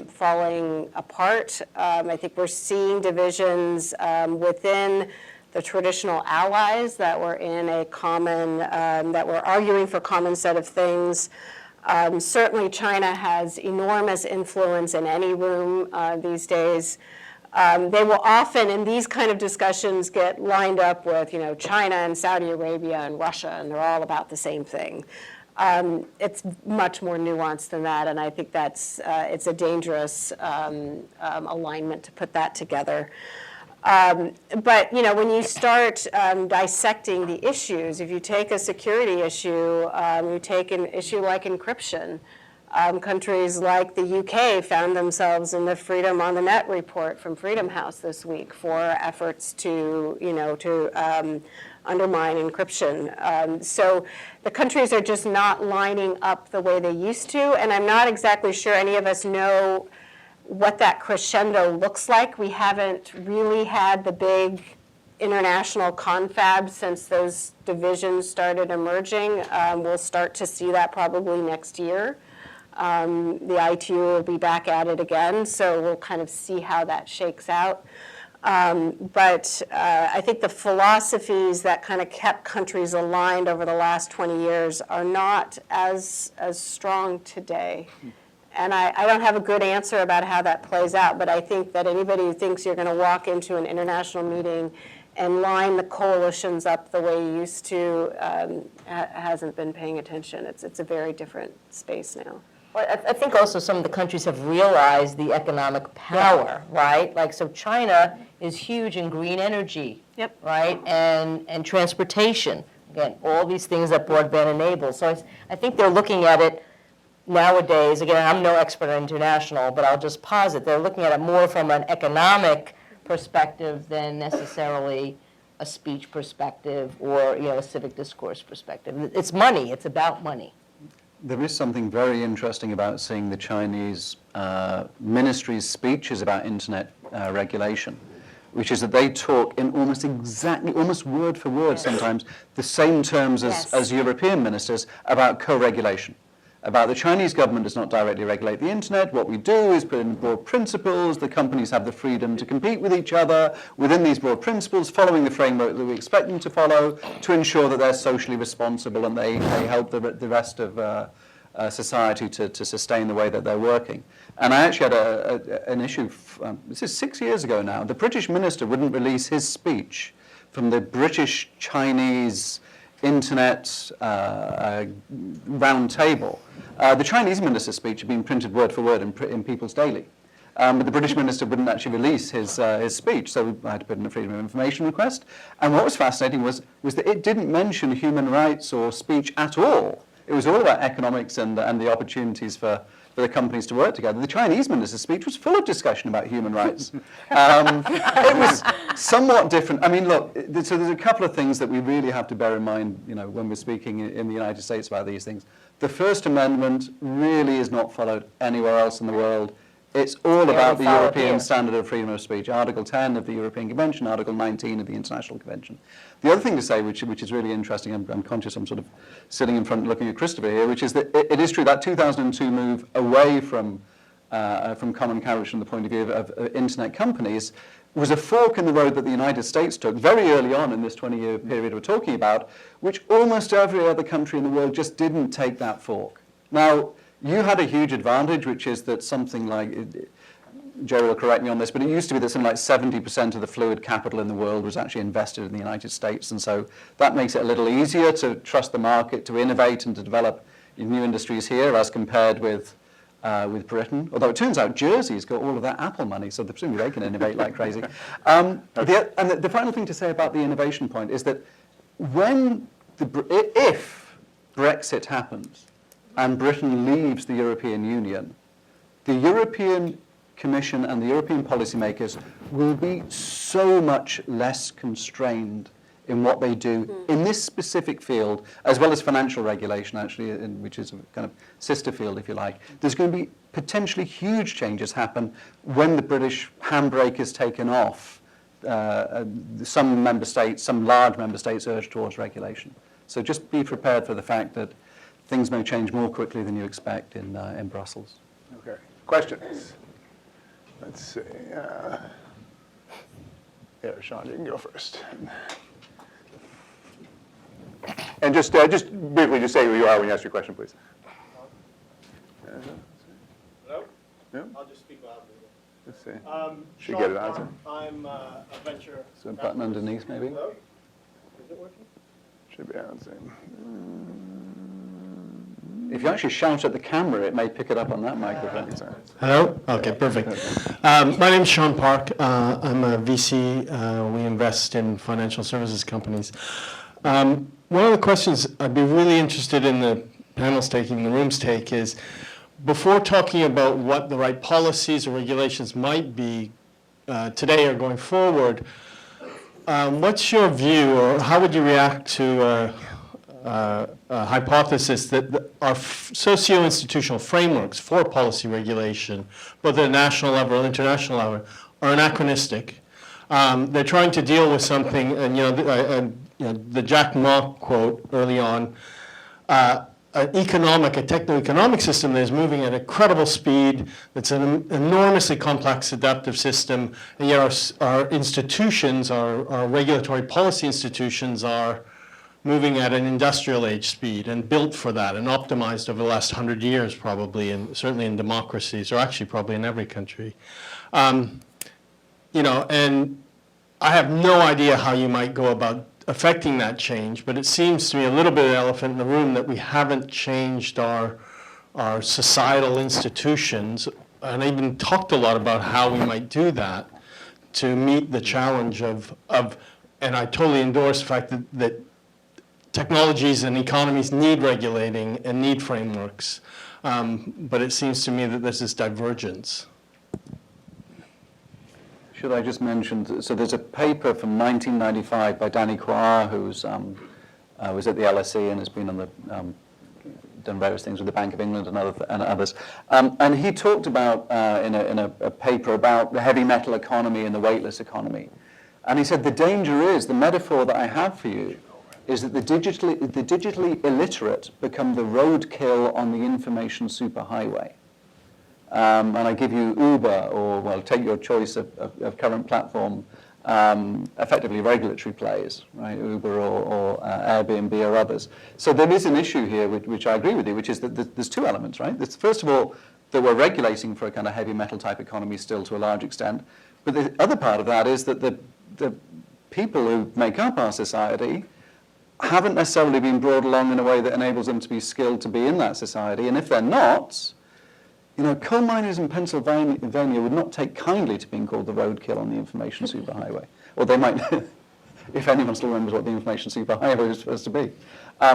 falling apart. I think we're seeing divisions within the traditional allies that were in a common, that were arguing for a common set of things. Certainly China has enormous influence in any room these days. They will often, in these kind of discussions, get lined up with, China and Saudi Arabia and Russia, and they're all about the same thing. It's much more nuanced than that, and I think that's it's a dangerous alignment to put that together. But when you start dissecting the issues, if you take a security issue, you take an issue like encryption. Countries like the UK found themselves in the Freedom on the Net report from Freedom House this week for efforts to, undermine encryption. So the countries are just not lining up the way they used to, and I'm not exactly sure any of us know what that crescendo looks like. We haven't really had the big international confab since those divisions started emerging. We'll start to see that probably next year. The ITU will be back at it again, so we'll kind of see how that shakes out. But I think the philosophies that kind of kept countries aligned over the last 20 years are not as strong today. And I don't have a good answer about how that plays out, but I think that anybody who thinks you're going to walk into an international meeting and line the coalitions up the way you used to hasn't been paying attention. It's a very different space now. Well, I think also some of the countries have realized the economic power, right? Like, so China is huge in green energy, Yep. right? And transportation. Again, all these things that broadband enables. So I think they're looking at it nowadays. Again, I'm no expert on international, but I'll just posit they're looking at it more from an economic perspective than necessarily a speech perspective or, a civic discourse perspective. It's money. It's about money. There is something very interesting about seeing the Chinese ministry's speeches about internet regulation, which is that they talk in almost word for word sometimes, the same terms as European ministers about co-regulation. About the Chinese government does not directly regulate the internet. What we do is put in broad principles. The companies have the freedom to compete with each other within these broad principles, following the framework that we expect them to follow, to ensure that they're socially responsible and they help the rest of society to sustain the way that they're working. And I actually had an issue, this is 6 years ago now. The British minister wouldn't release his speech from the British-Chinese internet round table. The Chinese minister's speech had been printed word for word in People's Daily. But the British minister wouldn't actually release his speech, so I had to put in a Freedom of Information request. And what was fascinating was that it didn't mention human rights or speech at all. It was all about economics and the opportunities for the companies to work together. The Chinese minister's speech was full of discussion about human rights. It was somewhat different. I mean, look, so there's a couple of things that we really have to bear in mind, when we're speaking in the United States about these things. The First Amendment really is not followed anywhere else in the world. It's all about the European Standard of Freedom of Speech, Article 10 of the European Convention, Article 19 of the International Convention. The other thing to say, which is really interesting, I'm conscious I'm sort of sitting in front looking at Christopher here, which is that it is true that 2002 move away from from common carriage from the point of view of internet companies, was a fork in the road that the United States took very early on in this 20-year period we're talking about, which almost every other country in the world just didn't take that fork. Now, you had a huge advantage, which is that something like, Jerry will correct me on this, but it used to be that something like 70% of the fluid capital in the world was actually invested in the United States, and so that makes it a little easier to trust the market, to innovate and to develop new industries here as compared with Britain. Although it turns out Jersey's got all of that Apple money, so presumably they can innovate like crazy. The final thing to say about the innovation point is that if Brexit happens and Britain leaves the European Union, the European Commission and the European policymakers will be so much less constrained in what they do in this specific field, as well as financial regulation, actually, which is a kind of sister field, if you like. There's going to be potentially huge changes happen when the British handbrake is taken off. Some large member states urge towards regulation. So just be prepared for the fact that things may change more quickly than you expect in Brussels. Okay. Questions? Let's see. Yeah, Sean, you can go first. And just briefly, just say who you are when you ask your question, please. Hello? Yeah. I'll just speak loudly. Let's see. Should Sean get an Park. answer. I'm a venture. So a button underneath, maybe? Hello? Is it working? Should be answering. If you actually shout at the camera, it may pick it up on that microphone. Hello? Okay, perfect. My name is Sean Park. I'm a VC. We invest in financial services companies. One of the questions I'd be really interested in the panel's taking, the room's take, is before talking about what the right policies or regulations might be today or going forward, what's your view, or how would you react to a hypothesis that our socio-institutional frameworks for policy regulation, both at a national level and international level, are anachronistic? They're trying to deal with something, and the Jack Ma quote early on, a techno-economic system that is moving at a credible speed, that's an enormously complex adaptive system, and yet our institutions, our regulatory policy institutions are moving at an industrial age speed and built for that and optimized over the last 100 years probably, and certainly in democracies, or actually probably in every country. And I have no idea how you might go about affecting that change, but it seems to me a little bit of an elephant in the room that we haven't changed our societal institutions, and I even talked a lot about how we might do that to meet the challenge of and I totally endorse the fact that technologies and economies need regulating and need frameworks, but it seems to me that there's this divergence. Should I just mention, so there's a paper from 1995 by Danny Quah, who's was at the LSE and has been on the done various things with the Bank of England and others. And he talked about in a paper about the heavy metal economy and the weightless economy. And he said the danger is, the metaphor that I have for you, is that the digitally illiterate become the roadkill on the information superhighway. And I give you Uber, or well, take your choice of current platform, effectively regulatory plays, right? Uber or Airbnb or others. So there is an issue here, which I agree with you, which is that there's two elements, right? There's, first of all, that we're regulating for a kind of heavy metal type economy still to a large extent. But the other part of that is that the people who make up our society haven't necessarily been brought along in a way that enables them to be skilled to be in that society. And if they're not, coal miners in Pennsylvania would not take kindly to being called the roadkill on the information superhighway. Or they might, if anyone still remembers what the information superhighway was supposed to be.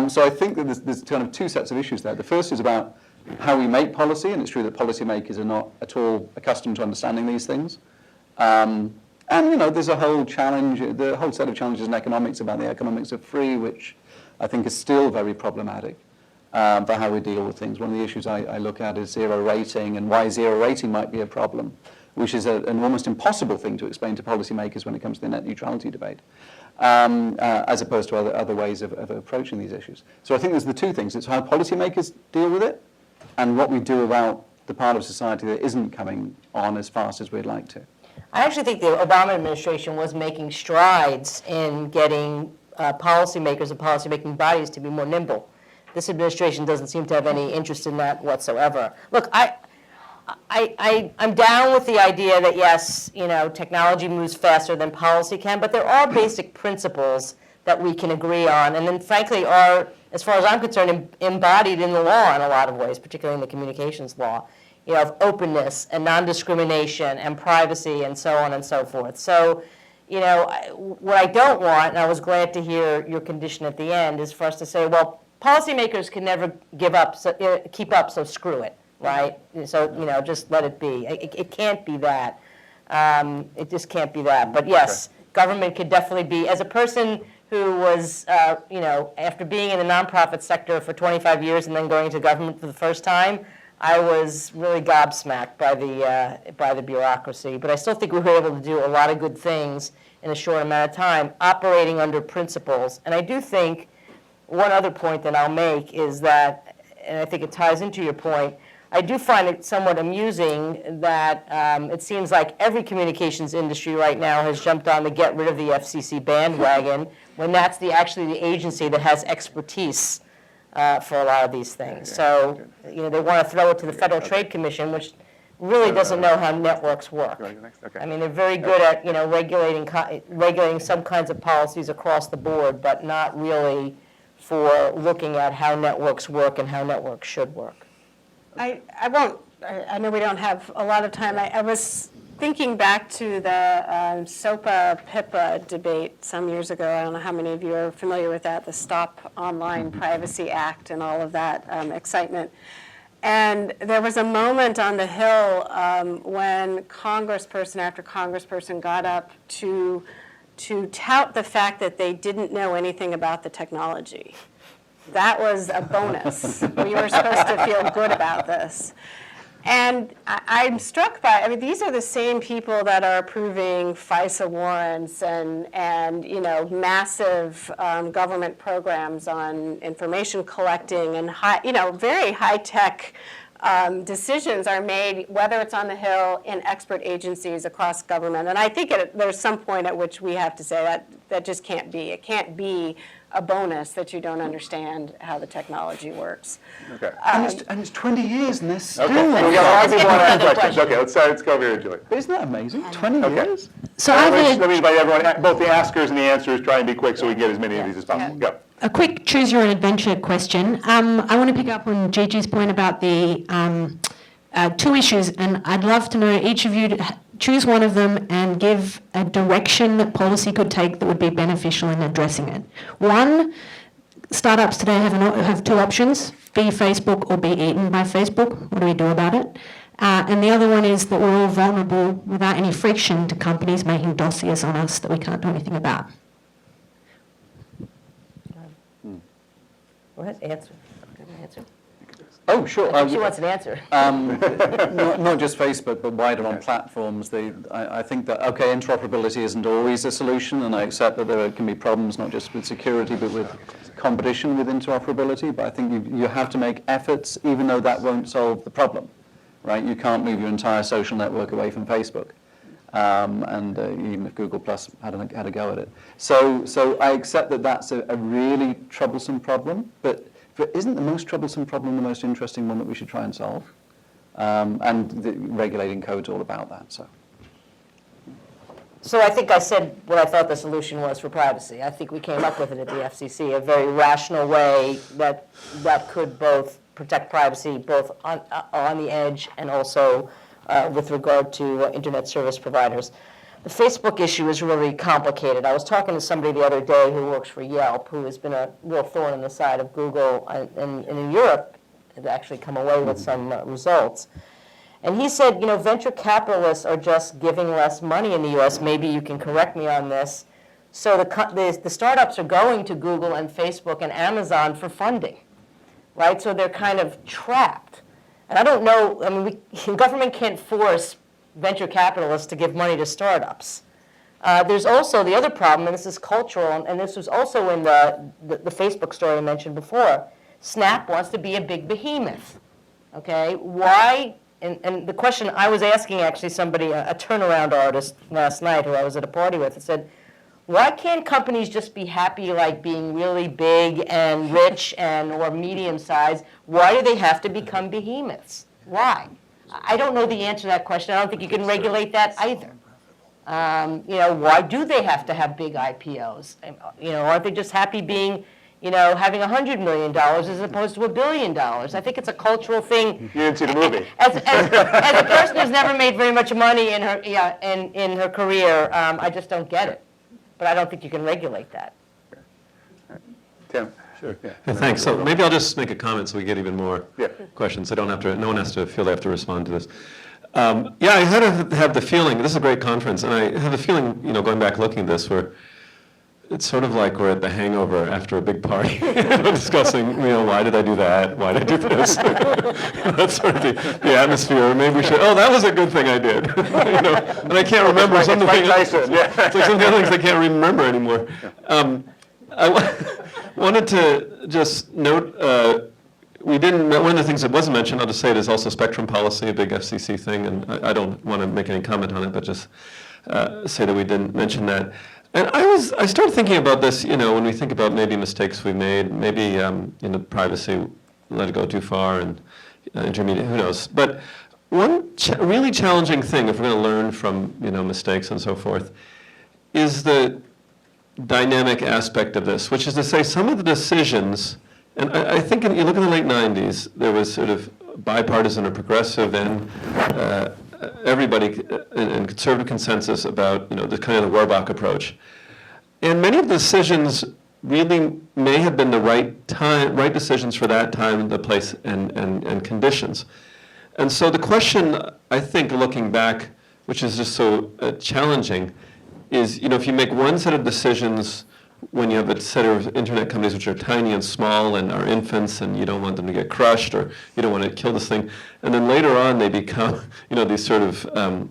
So I think that there's kind of two sets of issues there. The first is about how we make policy, and it's true that policymakers are not at all accustomed to understanding these things. And there's a whole set of challenges in economics about the economics of free, which I think is still very problematic. For how we deal with things. One of the issues I look at is zero rating, and why zero rating might be a problem, which is an almost impossible thing to explain to policymakers when it comes to the net neutrality debate, as opposed to other ways of approaching these issues. So I think there's the two things. It's how policymakers deal with it, and what we do about the part of society that isn't coming on as fast as we'd like to. I actually think the Obama administration was making strides in getting policymakers and policymaking bodies to be more nimble. This administration doesn't seem to have any interest in that whatsoever. Look, I'm down with the idea that, yes, technology moves faster than policy can, but there are basic principles that we can agree on, and then frankly are, as far as I'm concerned, embodied in the law in a lot of ways, particularly in the communications law, of openness and non-discrimination and privacy and so on and so forth. So, what I don't want, and I was glad to hear your condition at the end, is for us to say, well, policymakers can never keep up, so screw it, right? So, just let it be. It can't be that. It just can't be that. But yes, government could definitely be, as a person who was, after being in the nonprofit sector for 25 years and then going into government for the first time, I was really gobsmacked by the bureaucracy. But I still think we were able to do a lot of good things in a short amount of time, operating under principles. And I do think one other point that I'll make is that, and I think it ties into your point, I do find it somewhat amusing that it seems like every communications industry right now has jumped on the get rid of the FCC bandwagon, when that's actually the agency that has expertise for a lot of these things. So, they want to throw it to the Federal Trade Commission, which really doesn't know how networks work. I mean, they're very good at, regulating some kinds of policies across the board, but not really for looking at how networks work and how networks should work. I know we don't have a lot of time. I was thinking back to the SOPA-PIPA debate some years ago. I don't know how many of you are familiar with that, the Stop Online Privacy Act and all of that excitement. And there was a moment on the Hill when congressperson after congressperson got up to tout the fact that they didn't know anything about the technology. That was a bonus. We were supposed to feel good about this. And I'm struck by, these are the same people that are approving FISA warrants and massive government programs on information collecting and very high-tech decisions are made, whether it's on the Hill, in expert agencies across government. And I think there's some point at which we have to say that just can't be. It can't be a bonus that you don't understand how the technology works. Okay. And it's 20 years and they're still. Okay. We got a lot of people want to ask questions. Okay, let's go over here, Julie. Isn't that amazing? 20 years? So Let I've me invite everyone, both the askers and the answers, try and be quick so we can get as many of these as possible. Go. a quick choose your own adventure question. I want to pick up on Gigi's point about the two issues, and I'd love to know each of you to choose one of them and give a direction that policy could take that would be beneficial in addressing it. One, startups today have two options: be Facebook or be eaten by Facebook. What do we do about it? And the other one is that we're all vulnerable without any friction to companies making dossiers on us that we can't do anything about. Go ahead, answer. Answer. Oh, sure. I think she wants an answer. Not just Facebook, but wider on platforms. I think that, okay, interoperability isn't always a solution, and I accept that there can be problems not just with security, but with competition with interoperability. But I think you have to make efforts, even though that won't solve the problem, right? You can't move your entire social network away from Facebook, and even if Google Plus had a go at it. So I accept that that's a really troublesome problem, but isn't the most troublesome problem the most interesting one that we should try and solve? And the regulating code's all about that. So I think I said what I thought the solution was for privacy. I think we came up with it at the FCC, a very rational way that could both protect privacy, both on the edge and also with regard to internet service providers. The Facebook issue is really complicated. I was talking to somebody the other day who works for Yelp, who has been a real thorn in the side of Google, and in Europe has actually come away with some results. And he said, venture capitalists are just giving less money in the U.S. Maybe you can correct me on this. So the startups are going to Google and Facebook and Amazon for funding, right? So they're kind of trapped. And I don't know, government can't force venture capitalists to give money to startups. There's also the other problem, and this is cultural, and this was also in the Facebook story I mentioned before. Snap wants to be a big behemoth, okay? Why and the question I was asking actually somebody, a turnaround artist last night who I was at a party with, I said, why can't companies just be happy like being really big and rich and or medium-sized? Why do they have to become behemoths? Why? I don't know the answer to that question. I don't think you can regulate that either. Why do they have to have big IPOs? Aren't they just happy being, having $100 million as opposed to $1 billion? I think it's a cultural thing. You didn't see the movie. As a person who's never made very much money in her career, I just don't get it. But I don't think you can regulate that. Tim? Sure. Yeah. Hey, thanks. So maybe I'll just make a comment so we get even more Yeah. questions. No one has to feel they have to respond to this. I had to have the feeling, this is a great conference, and I have the feeling, going back looking at this, where it's sort of like we're at the hangover after a big party, discussing, why did I do that? Why did I do this? That's sort of the atmosphere. Maybe we should, that was a good thing I did. And I can't remember some of the things. Tyson, yeah. It's like some of the other things I can't remember anymore. I wanted to just note, one of the things that wasn't mentioned, I'll just say it, is also spectrum policy, a big FCC thing, and I don't want to make any comment on it, but just say that we didn't mention that. And I started thinking about this, when we think about maybe mistakes we made, maybe privacy, let it go too far, and intermediate, who knows. But one really challenging thing, if we're going to learn from mistakes and so forth, is the dynamic aspect of this, which is to say some of the decisions, and I think you look in the late 90s, there was sort of bipartisan or progressive and everybody in conservative consensus about the kind of the Werbach approach. And many of the decisions really may have been the right decisions for that time, the place, and conditions. And so the question, I think, looking back, which is just so challenging, is if you make one set of decisions when you have a set of internet companies which are tiny and small and are infants and you don't want them to get crushed or you don't want to kill this thing, and then later on they become these sort of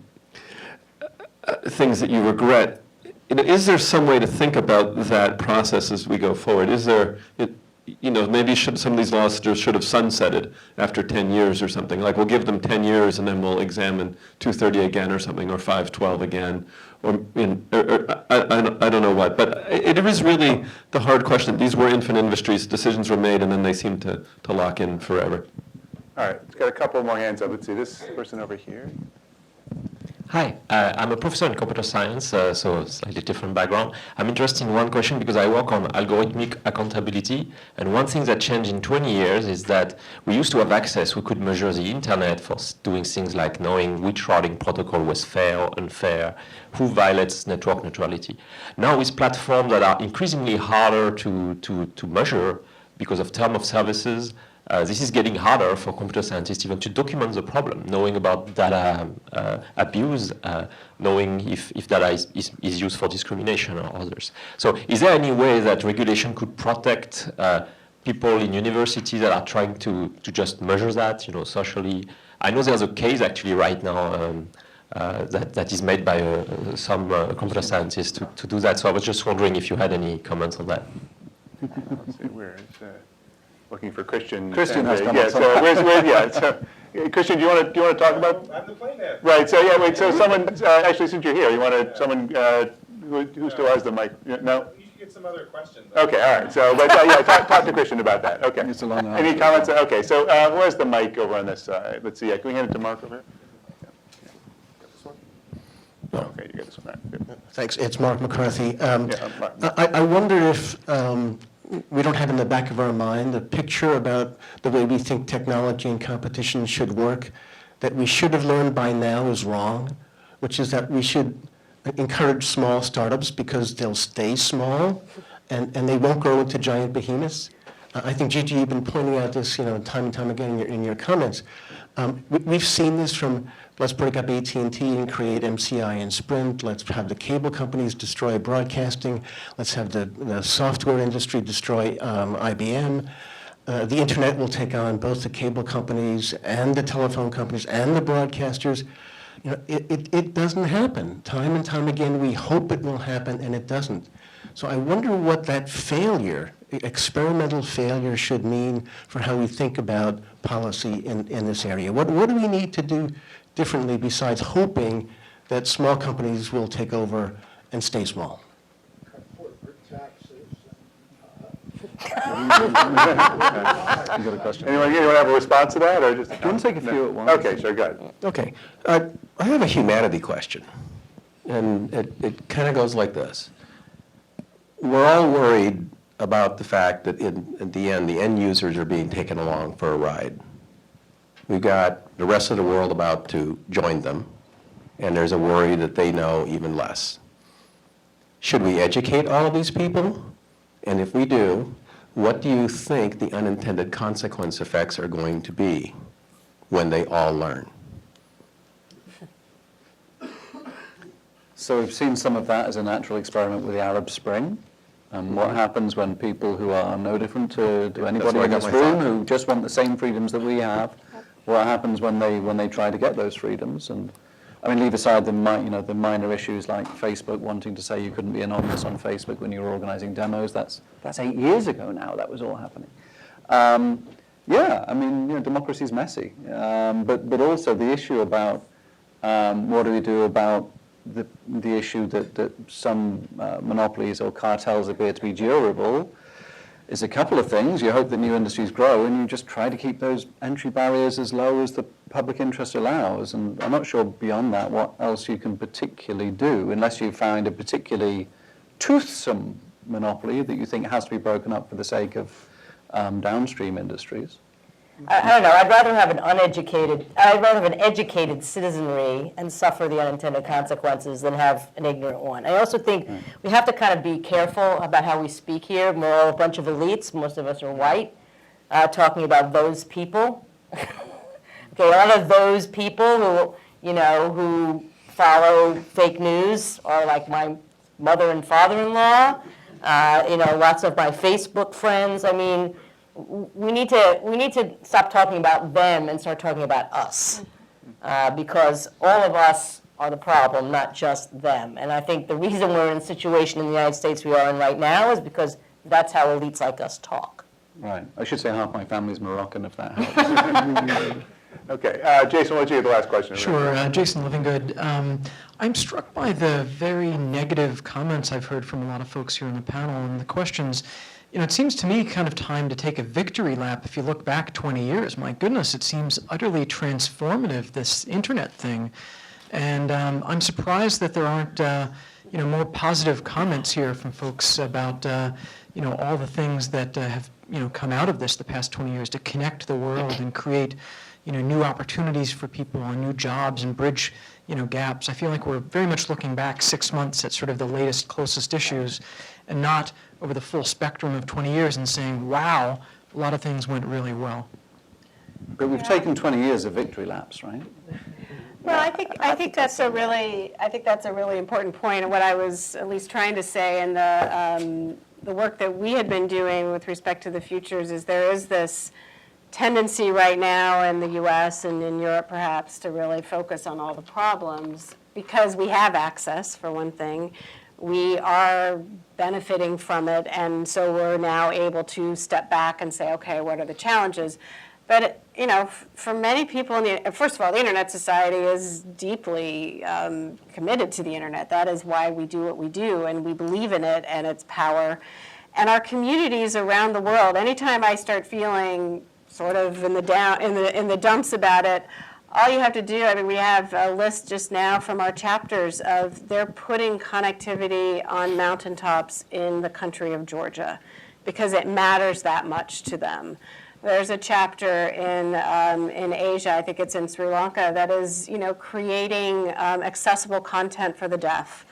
things that you regret. Is there some way to think about that process as we go forward? Is there, maybe some of these laws should have sunsetted after 10 years or something. Like we'll give them 10 years and then we'll examine 230 again or something, or 512 again, or I don't know what. But it is really the hard question. These were infant industries, decisions were made, and then they seem to lock in forever. All right, let's got a couple more hands up. Let's see, this person over here. Hi, I'm a professor in computer science, so slightly different background. I'm interested in one question because I work on algorithmic accountability, and one thing that changed in 20 years is that we used to have access. We could measure the internet for doing things like knowing which routing protocol was fair or unfair, who violates network neutrality. Now with platforms that are increasingly harder to measure because of term of services, this is getting harder for computer scientists even to document the problem, knowing about data abuse, knowing if data is used for discrimination or others. So is there any way that regulation could protect people in universities that are trying to just measure that, socially? I know there's a case actually right now that is made by some computer scientists to do that. So I was just wondering if you had any comments on that. Let's see, where is looking for Christian. Christian has come yeah, up. so Christian, do you want to talk about? I'm the playmat. Right. So so someone actually, since you're here, you want to someone who still has the mic? No. You should get some other questions. Okay. All right. So, but talk to Christian about that. Okay. It's a long Any answer. comments? Okay. So, where's the mic over on this side? Let's see. Can we hand it to Mark over here? Yeah. Got this one? Oh, okay. You got this one. All right. Good. Thanks. It's Mark McCarthy. Mark. I wonder if we don't have in the back of our mind a picture about the way we think technology and competition should work that we should have learned by now is wrong, which is that we should encourage small startups because they'll stay small and they won't grow into giant behemoths. I think, Gigi, you've been pointing out this time and time again in your comments. We've seen this from, let's break up AT&T and create MCI and Sprint. Let's have the cable companies destroy broadcasting. Let's have the software industry destroy IBM. The internet will take on both the cable companies and the telephone companies and the broadcasters. It doesn't happen. Time and time again, we hope it will happen, and it doesn't. So I wonder what that failure, experimental failure, should mean for how we think about policy in this area. What do we need to do differently besides hoping that small companies will take over and stay small? Corporate taxes. You got a question? Anyone have a response to that, or just? Do you want to take a few at once? Okay, sure, go ahead. Okay. I have a humanity question, and it kind of goes like this. We're all worried about the fact that at the end users are being taken along for a ride. We've got the rest of the world about to join them, and there's a worry that they know even less. Should we educate all of these people? And if we do, what do you think the unintended consequence effects are going to be when they all learn? So we've seen some of that as a natural experiment with the Arab Spring. And what happens when people who are no different to anybody where I in got this my room, thought. who just want the same freedoms that we have, what happens when they try to get those freedoms? And I mean, leave aside the minor issues like Facebook wanting to say you couldn't be anonymous on Facebook when you were organizing demos. That's 8 years ago now. That was all happening. Yeah, I mean, democracy is messy, but also the issue about what do we do about the issue that some monopolies or cartels appear to be durable is a couple of things. You hope that new industries grow, and you just try to keep those entry barriers as low as the public interest allows. And I'm not sure beyond that what else you can particularly do, unless you find a particularly toothsome monopoly that you think has to be broken up for the sake of downstream industries. I don't know, I'd rather have an educated citizenry and suffer the unintended consequences than have an ignorant one. I also think we have to kind of be careful about how we speak here. We're all a bunch of elites, most of us are white, talking about those people. Okay, a lot of those people who follow fake news are like my mother and father-in-law, lots of my Facebook friends. I mean, we need to stop talking about them and start talking about us, because all of us are the problem, not just them. And I think the reason we're in the situation in the United States we are in right now is because that's how elites like us talk. Right. I should say half my family's Moroccan, if that helps. Okay, Jason, why don't you get the last question? Sure, Jason Livingood. I'm struck by the very negative comments I've heard from a lot of folks here on the panel, and the questions. It seems to me kind of time to take a victory lap. If you look back 20 years, my goodness, it seems utterly transformative, this internet thing. And I'm surprised that there aren't, more positive comments here from folks about, all the things that have, come out of this the past 20 years to connect the world and create, new opportunities for people and new jobs and bridge, gaps. I feel like we're very much looking back 6 months at sort of the latest, closest issues, and not over the full spectrum of 20 years and saying, wow, a lot of things went really well. But we've taken 20 years of victory laps, right? Well, I think that's a really important point. And what I was at least trying to say in the work that we had been doing with respect to the futures is there is this tendency right now in the U.S. and in Europe perhaps to really focus on all the problems because we have access, for one thing. We are benefiting from it, and so we're now able to step back and say, okay, what are the challenges? But, for many people, first of all, the Internet Society is deeply committed to the Internet. That is why we do what we do, and we believe in it and its power. And our communities around the world, anytime I start feeling sort of in the dumps about it, all you have to do, we have a list just now from our chapters of they're putting connectivity on mountaintops in the country of Georgia because it matters that much to them. There's a chapter in Asia, I think it's in Sri Lanka, that is, creating accessible content for the deaf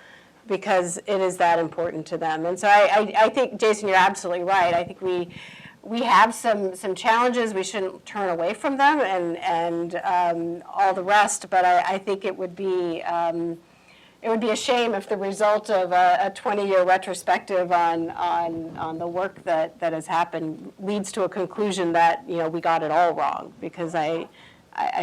because it is that important to them. And so I think, Jason, you're absolutely right. I think we have some challenges. We shouldn't turn away from them and all the rest. But I think it would be a shame if the result of a 20-year retrospective on the work that has happened leads to a conclusion that we got it all wrong. Because I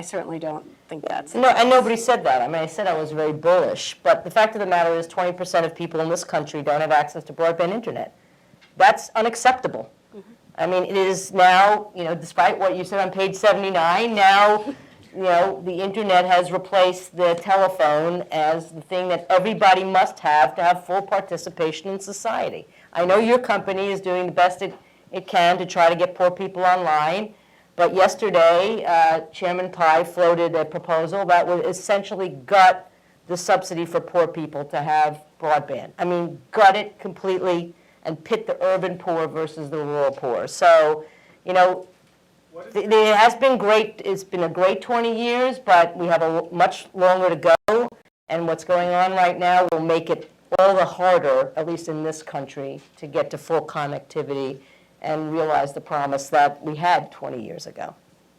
certainly don't think that's. No, and nobody said that. I mean, I said I was very bullish, but the fact of the matter is 20% of people in this country don't have access to broadband internet. That's unacceptable. I mean, it is now, despite what you said on page 79, now, the internet has replaced the telephone as the thing that everybody must have to have full participation in society. I know your company is doing the best it can to try to get poor people online, but yesterday, Chairman Pai floated a proposal that would essentially gut the subsidy for poor people to have broadband. I mean, gut it completely and pit the urban poor versus the rural poor. So, it has been great. It's been a great 20 years, but we have much longer to go. And what's going on right now will make it all the harder, at least in this country, to get to full connectivity and realize the promise that we had 20 years ago.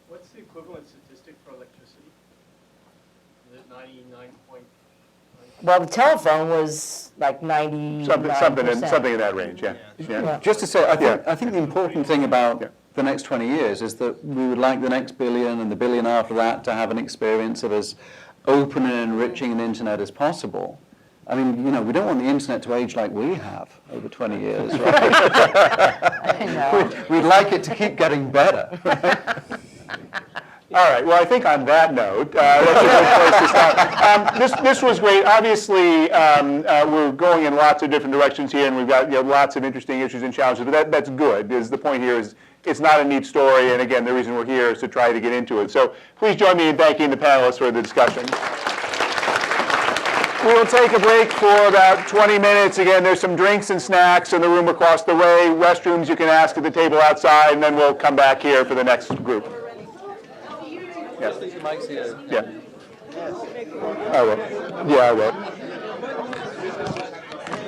What's the equivalent statistic for electricity? Is it 99 point? Well, the telephone was like 99%. Something in that range, yeah. Yeah. Just to say, I think the important thing about the next 20 years is that we would like the next billion and the billion after that to have an experience of as open and enriching an internet as possible. I mean, we don't want the internet to age like we have over 20 years, right? I know. We'd like it to keep getting better. All right, well, I think on that note, that's a good place to start. This was great. Obviously, we're going in lots of different directions here, and we've got lots of interesting issues and challenges, but that's good, because the point here is it's not a neat story, and again, the reason we're here is to try to get into it. So please join me in thanking the panelists for the discussion. We will take a break for about 20 minutes. Again, there's some drinks and snacks in the room across the way. Restrooms you can ask at the table outside, and then we'll come back here for the next group. Yeah. I will. Yeah, I will.